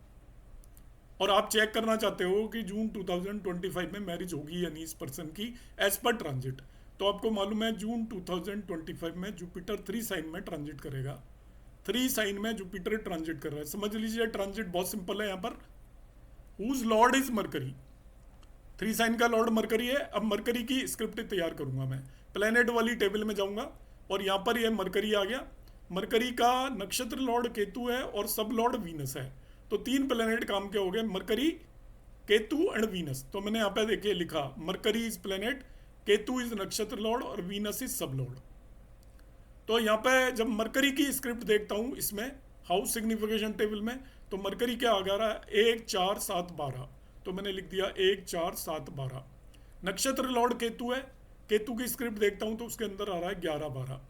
और आप चेक करना चाहते हो कि जून 2025 में मैरिज होगी या नहीं इस पर्सन की एज पर ट्रांजिट। तो आपको मालूम है जून 2025 में जुपिटर 3 साइन में ट्रांजिट करेगा, 3 साइन में जुपिटर ट्रांजिट कर रहा है। समझ लीजिए ट्रांजिट बहुत सिंपल है, यहाँ पर whose lord is Mercury, 3 sign का लॉर्ड मरकरी है। अब मरकरी की स्क्रिप्ट तैयार करूंगा मैं, प्लेनेट वाली टेबल में जाऊंगा और यहाँ पर ये मरकरी आ गया, मरकरी का नक्षत्र लॉर्ड केतु है और सब लॉर्ड वीनस है, तो 3 प्लेनेट काम के हो गए, मरकरी, केतु एंड वीनस। तो मैंने यहाँ पे देखिए लिखा mercury is planet, Ketu is नक्षत्र लॉर्ड और वीनस इज सब लॉर्ड। तो यहाँ पे जब मरकरी की स्क्रिप्ट देखता हूँ इसमें हाउस सिग्निफिकेशन टेबल में, तो मरकरी क्या आ रहा है 1, 4, 7, 12, तो मैंने लिख दिया 1, 4, 7, 12। नक्षत्र लॉर्ड केतु है, केतु की स्क्रिप्ट देखता हूँ तो उसके अंदर आ रहा है 11, 12।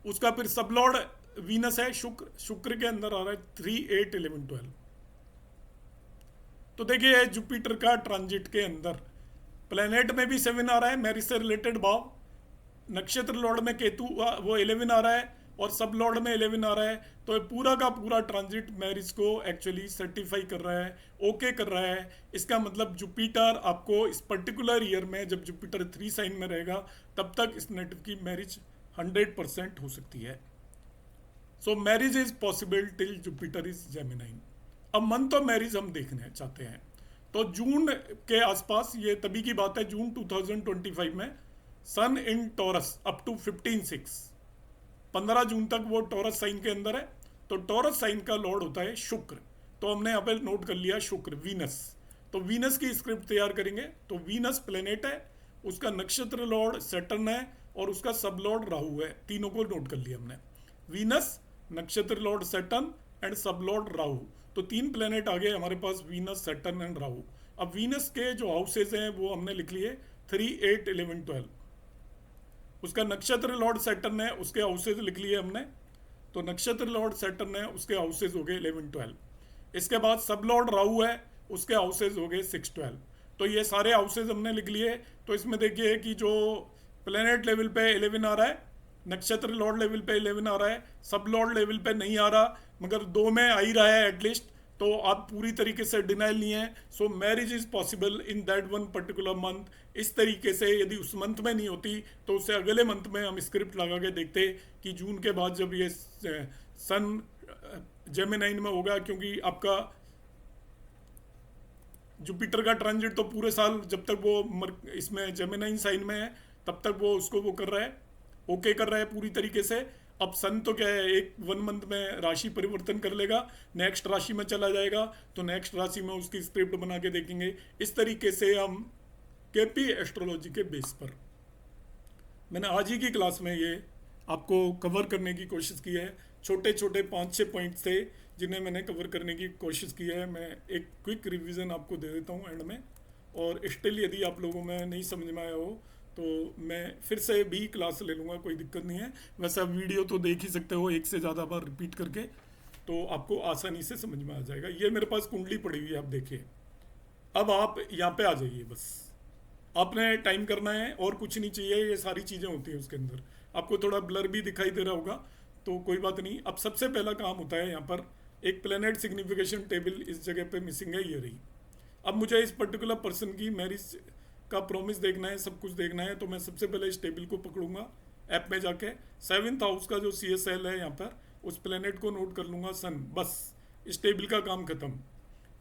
उसका फिर सब लॉर्ड वीनस है, शुक्र के अंदर आ रहा है 3, 8, 11, 12। तो देखिए जुपिटर का ट्रांजिट के अंदर प्लेनेट में भी 7 आ रहा है मैरिज से रिलेटेड भाव, नक्षत्र लॉर्ड में केतु वो 11 आ रहा है और सब लॉर्ड में 11 आ रहा है, तो पूरा का पूरा ट्रांजिट मैरिज को एक्चुअली सर्टिफाई कर रहा है, ओके कर रहा है। इसका मतलब जुपिटर आपको इस पर्टिकुलर ईयर में जब जुपिटर 3 साइन में रहेगा तब तक इस नेटिव की मैरिज 100% हो सकती है। So marriage is possible till Jupiter is Gemini. अब मंथ ऑफ मैरिज हम देखने चाहते हैं, तो जून के आसपास, ये तभी की बात है जून 2025 में, सन इन टॉरस अप टू 15/6, 15 जून तक वो टॉरस साइन के अंदर है। तो टॉरस साइन का लॉर्ड होता है शुक्र, तो हमने यहाँ पे नोट कर लिया शुक्र वीनस। तो वीनस की स्क्रिप्ट तैयार करेंगे। तो वीनस प्लेनेट है, उसका नक्षत्र लॉर्ड सैटर्न है और उसका सब लॉर्ड राहु है। तीनों को नोट कर लिया हमने, वीनस, नक्षत्र लॉर्ड सैटर्न एंड सब लॉर्ड राहु। तो 3 प्लेनेट आ गए हमारे पास, वीनस, सैटर्न एंड राहु। अब वीनस के जो हाउसेज हैं वो हमने लिख लिए 3, 8, 11, 12। उसका नक्षत्र लॉर्ड सैटर्न है, उसके हाउसेज लिख लिए हमने। तो नक्षत्र लॉर्ड सैटर्न है, उसके हाउसेज हो गए 11, 12। इसके बाद सब लॉर्ड राहु है, उसके हाउसेज हो गए 6, 12। तो ये सारे हाउसेज हमने लिख लिए। तो इसमें देखिए कि जो प्लेनेट लेवल पे 11 आ रहा है, नक्षत्र लॉर्ड लेवल पे 11 आ रहा है, सब लॉर्ड लेवल पे नहीं आ रहा, मगर 2 में आ ही रहा है एटलीस्ट। तो आप पूरी तरीके से डिनाइल नहीं है। So marriage is possible in that one particular month. इस तरीके से यदि उस मंथ में नहीं होती तो उससे अगले मंथ में हम स्क्रिप्ट लगा के देखते कि जून के बाद जब ये सन जेमिनाइन में होगा, क्योंकि आपका जुपिटर का ट्रांजिट तो पूरे साल जब तक वो इसमें जेमिनाइन साइन में है तब तक वो उसको वो कर रहा है, ओके कर रहा है पूरी तरीके से। अब सन तो क्या है, 1 मंथ में राशि परिवर्तन कर लेगा, नेक्स्ट राशि में चला जाएगा, तो नेक्स्ट राशि में उसकी स्क्रिप्ट बना के देखेंगे। इस तरीके से हम केपी एस्ट्रोलॉजी के बेस पर मैंने आज ही की क्लास में ये आपको कवर करने की कोशिश की है। छोटे छोटे 5-6 पॉइंट्स थे जिन्हें मैंने कवर करने की कोशिश की है। मैं एक क्विक रिवीजन आपको दे देता हूँ एंड में, और स्टिल यदि आप लोगों में नहीं समझ में आया हो तो मैं फिर से भी क्लास ले लूँगा, कोई दिक्कत नहीं है। वैसे आप वीडियो तो देख ही सकते हो, एक से ज़्यादा बार रिपीट करके, तो आपको आसानी से समझ में आ जाएगा। ये मेरे पास कुंडली पड़ी हुई है, आप देखिए। अब आप यहाँ पे आ जाइए, बस आपने टाइम करना है और कुछ नहीं चाहिए। ये सारी चीज़ें होती हैं उसके अंदर। आपको थोड़ा ब्लर भी दिखाई दे रहा होगा तो कोई बात नहीं। अब सबसे पहला काम होता है यहाँ पर एक प्लेनेट सिग्निफिकेशन टेबल इस जगह पे मिसिंग है, ये रही। अब मुझे इस पर्टिकुलर पर्सन की मैरिज का प्रॉमिस देखना है, सब कुछ देखना है, तो मैं सबसे पहले इस टेबल को पकड़ूंगा ऐप में जाके। 7th हाउस का जो CSL है यहाँ पर, उस प्लेनेट को नोट कर लूँगा, सन। बस इस टेबल का काम खत्म।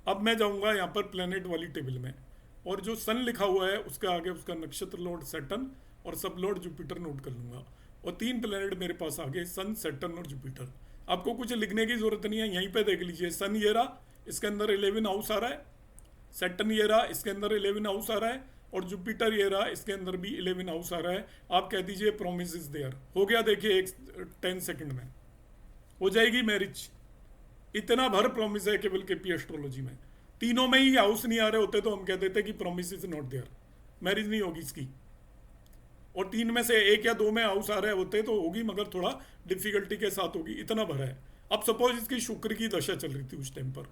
अब मैं जाऊँगा यहाँ पर प्लेनेट वाली टेबल में, और जो सन लिखा हुआ है उसके आगे उसका नक्षत्र लॉर्ड सैटर्न और सब लॉर्ड जुपिटर नोट कर लूँगा। और 3 प्लेनेट मेरे पास आ गए, सन, सैटर्न और जुपिटर। आपको कुछ लिखने की जरूरत नहीं है, यहीं पे देख लीजिए। सन ये रहा, इसके अंदर 11 हाउस आ रहा है। सैटर्न ये रहा, इसके अंदर 11 हाउस आ रहा है। और जुपिटर ये रहा, इसके अंदर भी 11 हाउस आ रहा है। आप कह दीजिए प्रॉमिस इज देयर। हो गया, देखिए 10 सेकंड में हो जाएगी मैरिज। इतना भर प्रॉमिस है केवल केपी एस्ट्रोलॉजी में। तीनों में ही हाउस नहीं आ रहे होते तो हम कह देते कि promise is not there, marriage नहीं होगी इसकी। और 3 में से 1 या 2 में हाउस आ रहे होते तो होगी, मगर थोड़ा डिफिकल्टी के साथ होगी। इतना भरा है। अब सपोज इसकी शुक्र की दशा चल रही थी उस टाइम पर,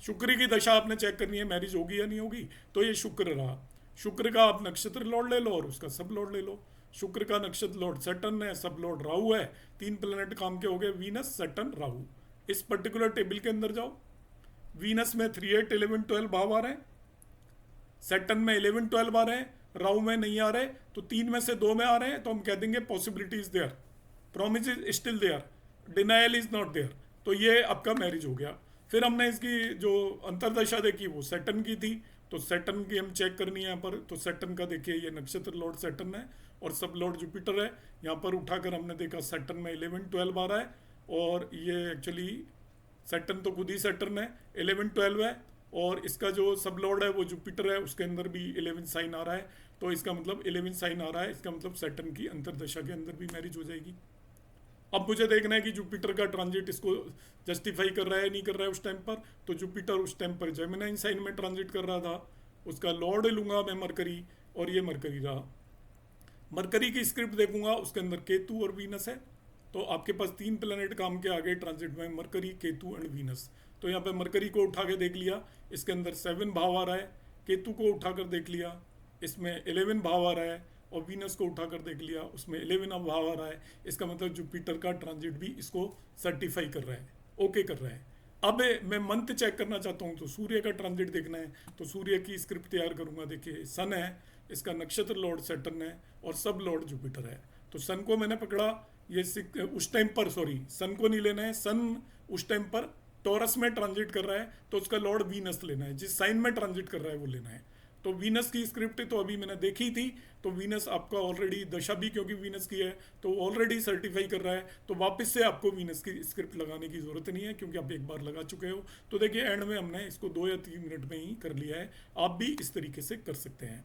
शुक्र की दशा आपने चेक करनी है मैरिज होगी या नहीं होगी। तो ये शुक्र रहा, शुक्र का आप नक्षत्र लॉर्ड ले लो और उसका सब लॉर्ड ले लो। शुक्र का नक्षत्र लॉर्ड सैटर्न है, सब लॉर्ड राहु है। 3 प्लेनेट काम के हो गए, वीनस, सैटर्न, राहु। इस पर्टिकुलर टेबल के अंदर जाओ। वीनस में 3, 8, 11, 12 भाव आ रहे हैं, सैटर्न में 11, 12 आ रहे हैं, राहु में नहीं आ रहे। तो 3 में से 2 में आ रहे हैं तो हम कह देंगे possibility is there, promise is still there, denial is not there. तो ये आपका मैरिज हो गया। फिर हमने इसकी जो अंतरदशा देखी वो सैटर्न की थी, तो सैटर्न की हम चेक करनी है यहाँ पर। तो सैटर्न का देखिए, ये नक्षत्र लॉर्ड सैटर्न है और सब लॉर्ड जुपिटर है। यहाँ पर उठाकर हमने देखा सैटर्न में 11, 12 आ रहा है, और ये एक्चुअली सैटर्न तो खुद ही सैटर्न है, 11, 12 है। और इसका जो सब लॉर्ड है वो जुपिटर है, उसके अंदर भी 11 साइन आ रहा है। तो इसका मतलब 11 साइन आ रहा है, इसका मतलब सैटर्न की अंतरदशा के अंदर भी मैरिज हो जाएगी। अब मुझे देखना है कि जुपिटर का ट्रांजिट इसको जस्टिफाई कर रहा है नहीं कर रहा है उस टाइम पर। तो जुपिटर उस टाइम पर जेमिनाइन साइन में ट्रांजिट कर रहा था, उसका लॉर्ड लूंगा मैं मरकरी, और ये मरकरी रहा। मरकरी की स्क्रिप्ट देखूंगा, उसके अंदर केतु और वीनस है। तो आपके पास 3 प्लेनेट काम के आगे ट्रांजिट में, मरकरी, केतु एंड वीनस। तो यहाँ पे मरकरी को उठा के देख लिया, इसके अंदर 7 भाव आ रहा है। केतु को उठाकर देख लिया, इसमें 11 भाव आ रहा है। और वीनस को उठाकर देख लिया, उसमें 11 भाव आ रहा है। इसका मतलब जुपिटर का ट्रांजिट भी इसको सर्टिफाई कर रहा है, ओके कर रहा है। अब मैं मंथ चेक करना चाहता हूँ, तो सूर्य का ट्रांजिट देखना है। तो सूर्य की स्क्रिप्ट तैयार करूंगा। देखिए सन है, इसका नक्षत्र लॉर्ड सैटर्न है और सब लॉर्ड जुपिटर है। तो सन को मैंने पकड़ा, ये उस टाइम पर, सॉरी सन को नहीं लेना है, सन उस टाइम पर टॉरस में ट्रांजिट कर रहा है तो उसका लॉर्ड वीनस लेना है, जिस साइन में ट्रांजिट कर रहा है वो लेना है। तो वीनस की स्क्रिप्ट तो अभी मैंने देखी थी, तो वीनस आपका ऑलरेडी दशा भी क्योंकि वीनस की है तो ऑलरेडी सर्टिफाई कर रहा है, तो वापस से आपको वीनस की स्क्रिप्ट लगाने की ज़रूरत नहीं है क्योंकि आप एक बार लगा चुके हो। तो देखिए एंड में हमने इसको 2 या 3 मिनट में ही कर लिया है। आप भी इस तरीके से कर सकते हैं।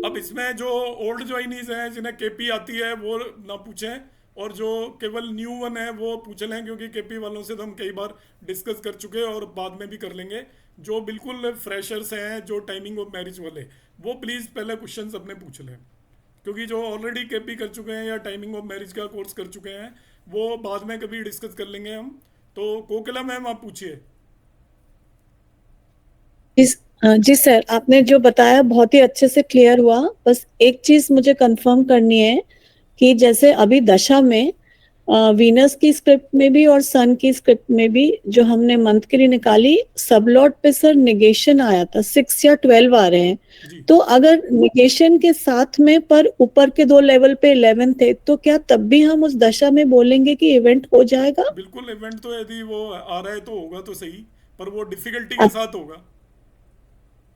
अब इसमें जो ओल्ड ज्वाइनीज हैं जिन्हें केपी आती है वो ना पूछें, और जो केवल न्यू वन है वो पूछ लें, क्योंकि केपी वालों से तो हम कई बार डिस्कस कर चुके हैं और बाद में भी कर लेंगे। जो बिल्कुल फ्रेशर्स हैं जो टाइमिंग ऑफ मैरिज वाले, वो प्लीज़ पहले क्वेश्चंस अपने पूछ लें, क्योंकि जो ऑलरेडी केपी कर चुके हैं या टाइमिंग ऑफ मैरिज का कोर्स कर चुके हैं वो बाद में कभी डिस्कस कर लेंगे हम। तो कोकिला मैम आप पूछिए। जी सर, आपने जो बताया बहुत ही अच्छे से क्लियर हुआ। बस एक चीज मुझे कंफर्म करनी है कि जैसे अभी दशा में वीनस की स्क्रिप्ट में भी और सन की स्क्रिप्ट में भी जो हमने मंथ के लिए निकाली, सबलॉट पे सर निगेशन आया था, 6 या 12 आ रहे हैं। जी तो अगर निगेशन के साथ में पर ऊपर के 2 लेवल पे 11 थे, तो क्या तब भी हम उस दशा में बोलेंगे कि इवेंट हो जाएगा? बिल्कुल, इवेंट तो यदि वो आ रहा है तो होगा तो सही, पर वो डिफिकल्टी के साथ होगा।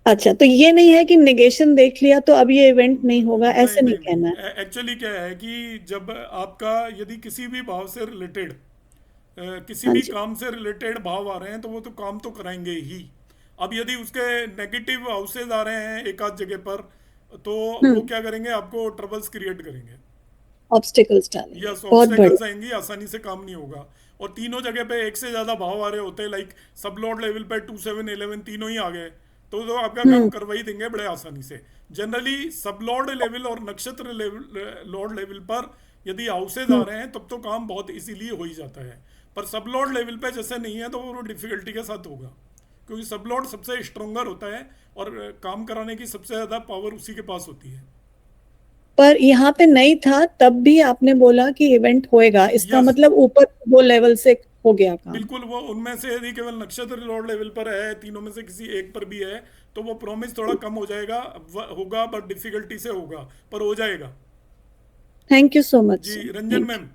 अच्छा, तो ये नहीं है कि निगेशन देख लिया तो अब ये इवेंट नहीं होगा, नहीं ऐसे नहीं नहीं कहना है। नहीं, एक्चुअली क्या है कि जब आपका यदि किसी भी भाव से रिलेटेड किसी हाँ भी जी। काम से रिलेटेड भाव आ रहे हैं तो वो तो काम तो कराएंगे ही। अब यदि उसके नेगेटिव हाउसेज आ रहे हैं एक आध जगह पर, तो वो क्या करेंगे, आपको ट्रबल्स क्रिएट करेंगे। ऑब्स्टिकल्स डालेंगे, यस, बहुत ऑब्स्टेकल्स बढ़िया। आएंगी, आसानी से काम नहीं होगा। और तीनों जगह पे एक से ज़्यादा भाव आ रहे होते हैं, लाइक सब लॉर्ड लेवल पे 2 7 11 तीनों ही आ गए, तो आपका काम हम्म। करवा ही देंगे बड़े आसानी से। जनरली सब लॉर्ड लेवल और नक्षत्र लेवल, लॉर्ड लेवल पर यदि हाउसेज आ हम्म। रहे हैं तब तो काम बहुत इजीली हो ही जाता है। पर सब लॉर्ड लेवल पे जैसे नहीं है तो वो डिफिकल्टी के साथ होगा, क्योंकि सब लॉर्ड सबसे स्ट्रोंगर होता है और काम कराने की सबसे ज़्यादा पावर उसी के पास होती है। पर यहाँ पे नहीं था तब भी आपने बोला कि इवेंट होएगा, इसका यस, मतलब ऊपर 2 लेवल से हो गया काम। बिल्कुल। वो उनमें से यदि केवल नक्षत्र लॉर्ड लेवल पर है, तीनों में से किसी एक पर भी है, तो वो प्रॉमिस थोड़ा कम हो जाएगा, होगा बट डिफिकल्टी से होगा, पर हो जाएगा। Thank you so much ji sir, Ranjan thank ma'am.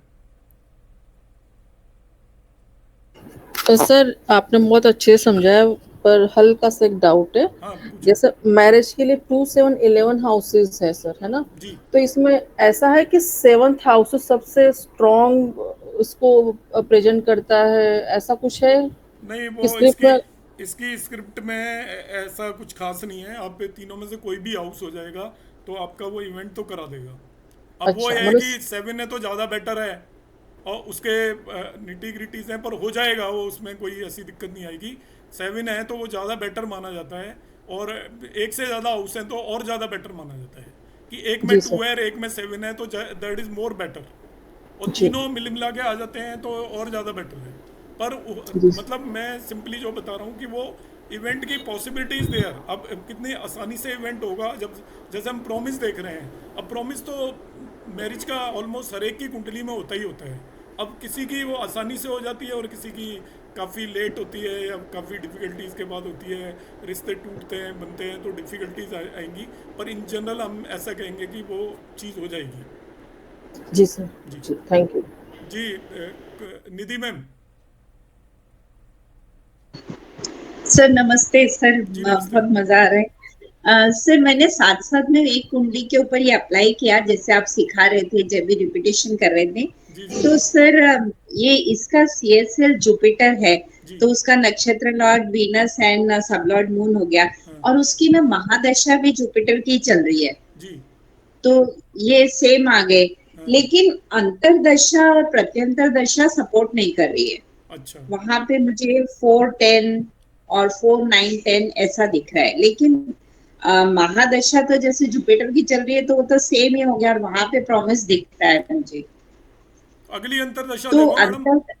तो सर आपने बहुत अच्छे से समझाया, पर हल्का सा एक डाउट है। हाँ पूछो। जैसे मैरिज के लिए 2 7 11 हाउसेस है सर, है ना? जी तो इसमें ऐसा है कि 7th हाउस सबसे स्ट्रॉन्ग उसको प्रेजेंट करता है, ऐसा कुछ है नहीं, कि वो स्क्रिप्ट इसकी में? इसकी स्क्रिप्ट में ऐसा कुछ खास नहीं है। आप तीनों में से कोई भी हाउस हो जाएगा तो आपका वो इवेंट तो करा देगा। अब वो अच्छा, है मतलब कि 7 है तो ज़्यादा बेटर है, और उसके निटी ग्रिटीज हैं, पर हो जाएगा वो, उसमें कोई ऐसी दिक्कत नहीं आएगी। 7 है तो वो ज़्यादा बेटर माना जाता है, और एक से ज़्यादा हाउस हैं तो और ज़्यादा बेटर माना जाता है, कि एक में जी सर। 2 है और एक में 7 है तो दैट इज़ मोर बेटर। और जी तीनों मिल मिला के आ जाते हैं तो और ज़्यादा बेटर है। पर जी। मतलब मैं सिंपली जो बता रहा हूँ कि वो इवेंट की पॉसिबिलिटीज देयर। अब कितनी आसानी से इवेंट होगा, जब जैसे हम प्रॉमिस देख रहे हैं। अब प्रॉमिस तो मैरिज का ऑलमोस्ट हर एक की कुंडली में होता ही होता है। अब किसी की वो आसानी से हो जाती है और किसी की काफ़ी लेट होती है या काफ़ी डिफ़िकल्टीज के बाद होती है। रिश्ते टूटते हैं, बनते हैं, तो डिफ़िकल्टीज आएंगी, पर इन जनरल हम ऐसा कहेंगे कि वो चीज़ हो जाएगी। जी सर। जी जी, थैंक यू। जी। निधि मैम। सर नमस्ते सर, जी नमस्ते। बहुत मजा आ रहा है। सर मैंने साथ साथ में एक कुंडली के ऊपर ये अप्लाई किया, जैसे आप सिखा रहे थे जब भी रिपीटेशन कर रहे थे। जी जी तो सर ये इसका सीएसएल जुपिटर है, जी। तो उसका नक्षत्र लॉर्ड वीनस एंड सब लॉर्ड मून हो गया, हाँ और उसकी ना महादशा भी जुपिटर की चल रही है, जी। तो ये सेम आ गए। हाँ लेकिन अंतरदशा और प्रत्यंतर दशा सपोर्ट नहीं कर रही है। अच्छा। वहां पे मुझे 4 10 और 4 9 10 ऐसा दिख रहा है, लेकिन महादशा तो जैसे जुपिटर की चल रही है तो वो तो सेम ही हो गया, और वहां पे प्रॉमिस दिख रहा है मुझे। अगली अंतरदशा तो देखो मैडम। अंतर,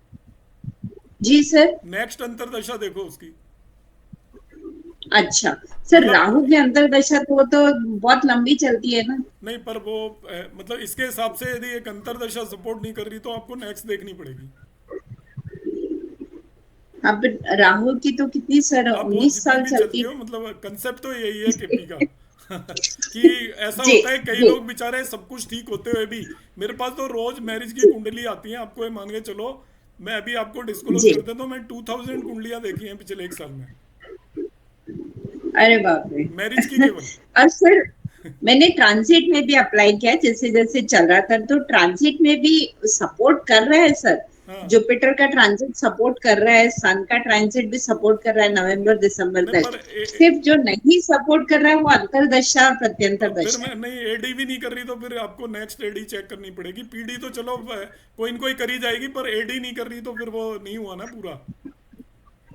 जी सर। नेक्स्ट अंतरदशा देखो उसकी। अच्छा सर, मतलब राहु की अंतरदशा तो वो तो बहुत लंबी चलती है ना। नहीं, पर वो मतलब इसके हिसाब से यदि एक अंतरदशा सपोर्ट नहीं कर रही तो आपको नेक्स्ट देखनी पड़ेगी। अब राहु की तो कितनी सर, आप वो 19 जितनी साल भी चलती चलती हो, मतलब कंसेप्ट तो यही है केपी का। कि ऐसा जी, होता है कई जी, लोग बेचारे सब कुछ ठीक होते हुए भी, मेरे पास तो रोज मैरिज की कुंडली आती है, आपको ये मान के चलो, मैं अभी आपको डिस्क्लोज जी। कर देता हूँ, मैं 2000 कुंडलियां देखी हैं पिछले 1 साल में, अरे बाप रे। मैरिज की केवल। और सर मैंने ट्रांजिट में भी अप्लाई किया, जैसे जैसे चल रहा था, तो ट्रांजिट में भी सपोर्ट कर रहा है सर। हाँ, जुपिटर का ट्रांजिट सपोर्ट कर रहा है, सन का ट्रांजिट भी सपोर्ट कर रहा है नवंबर दिसंबर नहीं तक। पर सिर्फ जो नहीं सपोर्ट कर रहा है वो अंतरदशा और प्रत्यंतर फिर दशा मैं है। नहीं, एडी भी नहीं कर रही तो फिर आपको नेक्स्ट एडी चेक करनी पड़ेगी। पीडी तो चलो कोई न कोई करी जाएगी, पर एडी नहीं कर रही तो फिर वो नहीं हुआ ना पूरा।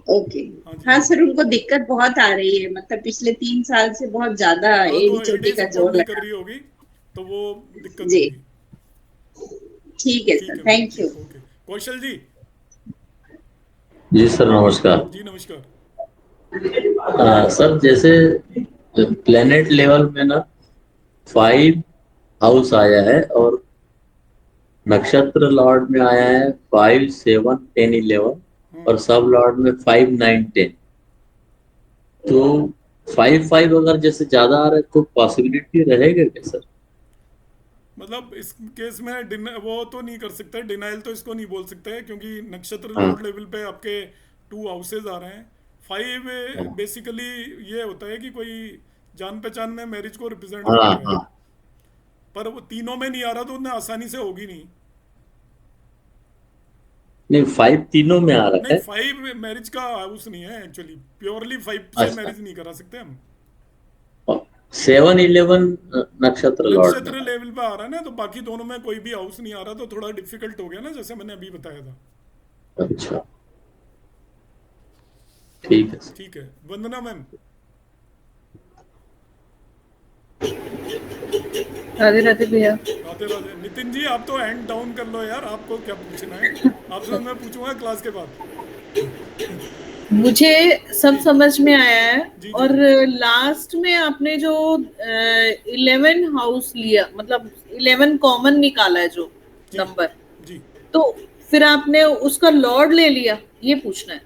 ओके। हाँ जी, हाँ हाँ जी। सर, उनको दिक्कत बहुत आ रही है, मतलब पिछले 3 साल से बहुत ज्यादा हाँ एड़ी तो चोटी एडी का सपोर्ट जोर नहीं कर लगा। रही होगी, तो वो दिक्कत जी, होगी। ठीक है ठीक सर, है मैम, थैंक यू। ठीक, ओके। कौशल जी। जी सर, नमस्कार। जी नमस्कार। सर जैसे प्लेनेट लेवल में ना 5 हाउस आया है, और नक्षत्र लॉर्ड में आया है 5, 7, 10, 11, हाँ और सब लॉर्ड में 5, 9, 10। तो 5, 5 अगर जैसे ज्यादा आ रहा है तो पॉसिबिलिटी रहेगा क्या सर? मतलब इस केस में वो तो नहीं कर सकते, डिनाइल तो इसको नहीं बोल सकते, क्योंकि नक्षत्र हाँ, लॉर्ड लेवल पे आपके 2 हाउसेज आ रहे हैं। 5 हाँ, बेसिकली ये होता है कि कोई जान पहचान में मैरिज को रिप्रेजेंट हाँ, करता है, हाँ। पर वो तीनों में नहीं आ रहा तो उन्हें आसानी से होगी नहीं। नहीं, 5 तीनों में आ रहा नहीं, है। 5 मैरिज का हाउस नहीं है एक्चुअली, प्योरली 5 से अच्छा। मैरिज नहीं करा सकते हम। 7, 11 नक्षत्र लॉर्ड में नक्षत्र है। लेवल पे आ रहा है ना, तो बाकी दोनों में कोई भी हाउस नहीं आ रहा, तो थोड़ा डिफिकल्ट हो गया ना, जैसे मैंने अभी बताया था। अच्छा, ठीक है सर। ठीक है, वंदना मैम। राधे राधे भैया। राधे राधे। नितिन जी आप तो हैंड डाउन कर लो यार, आपको क्या पूछना है, आपसे मैं पूछूंगा क्लास के बाद। मुझे सब जी समझ में आया है। जी जी और जी लास्ट में आपने जो 11 हाउस लिया, मतलब 11 कॉमन निकाला है जो जी नंबर, जी। तो फिर आपने उसका लॉर्ड ले लिया, ये पूछना है।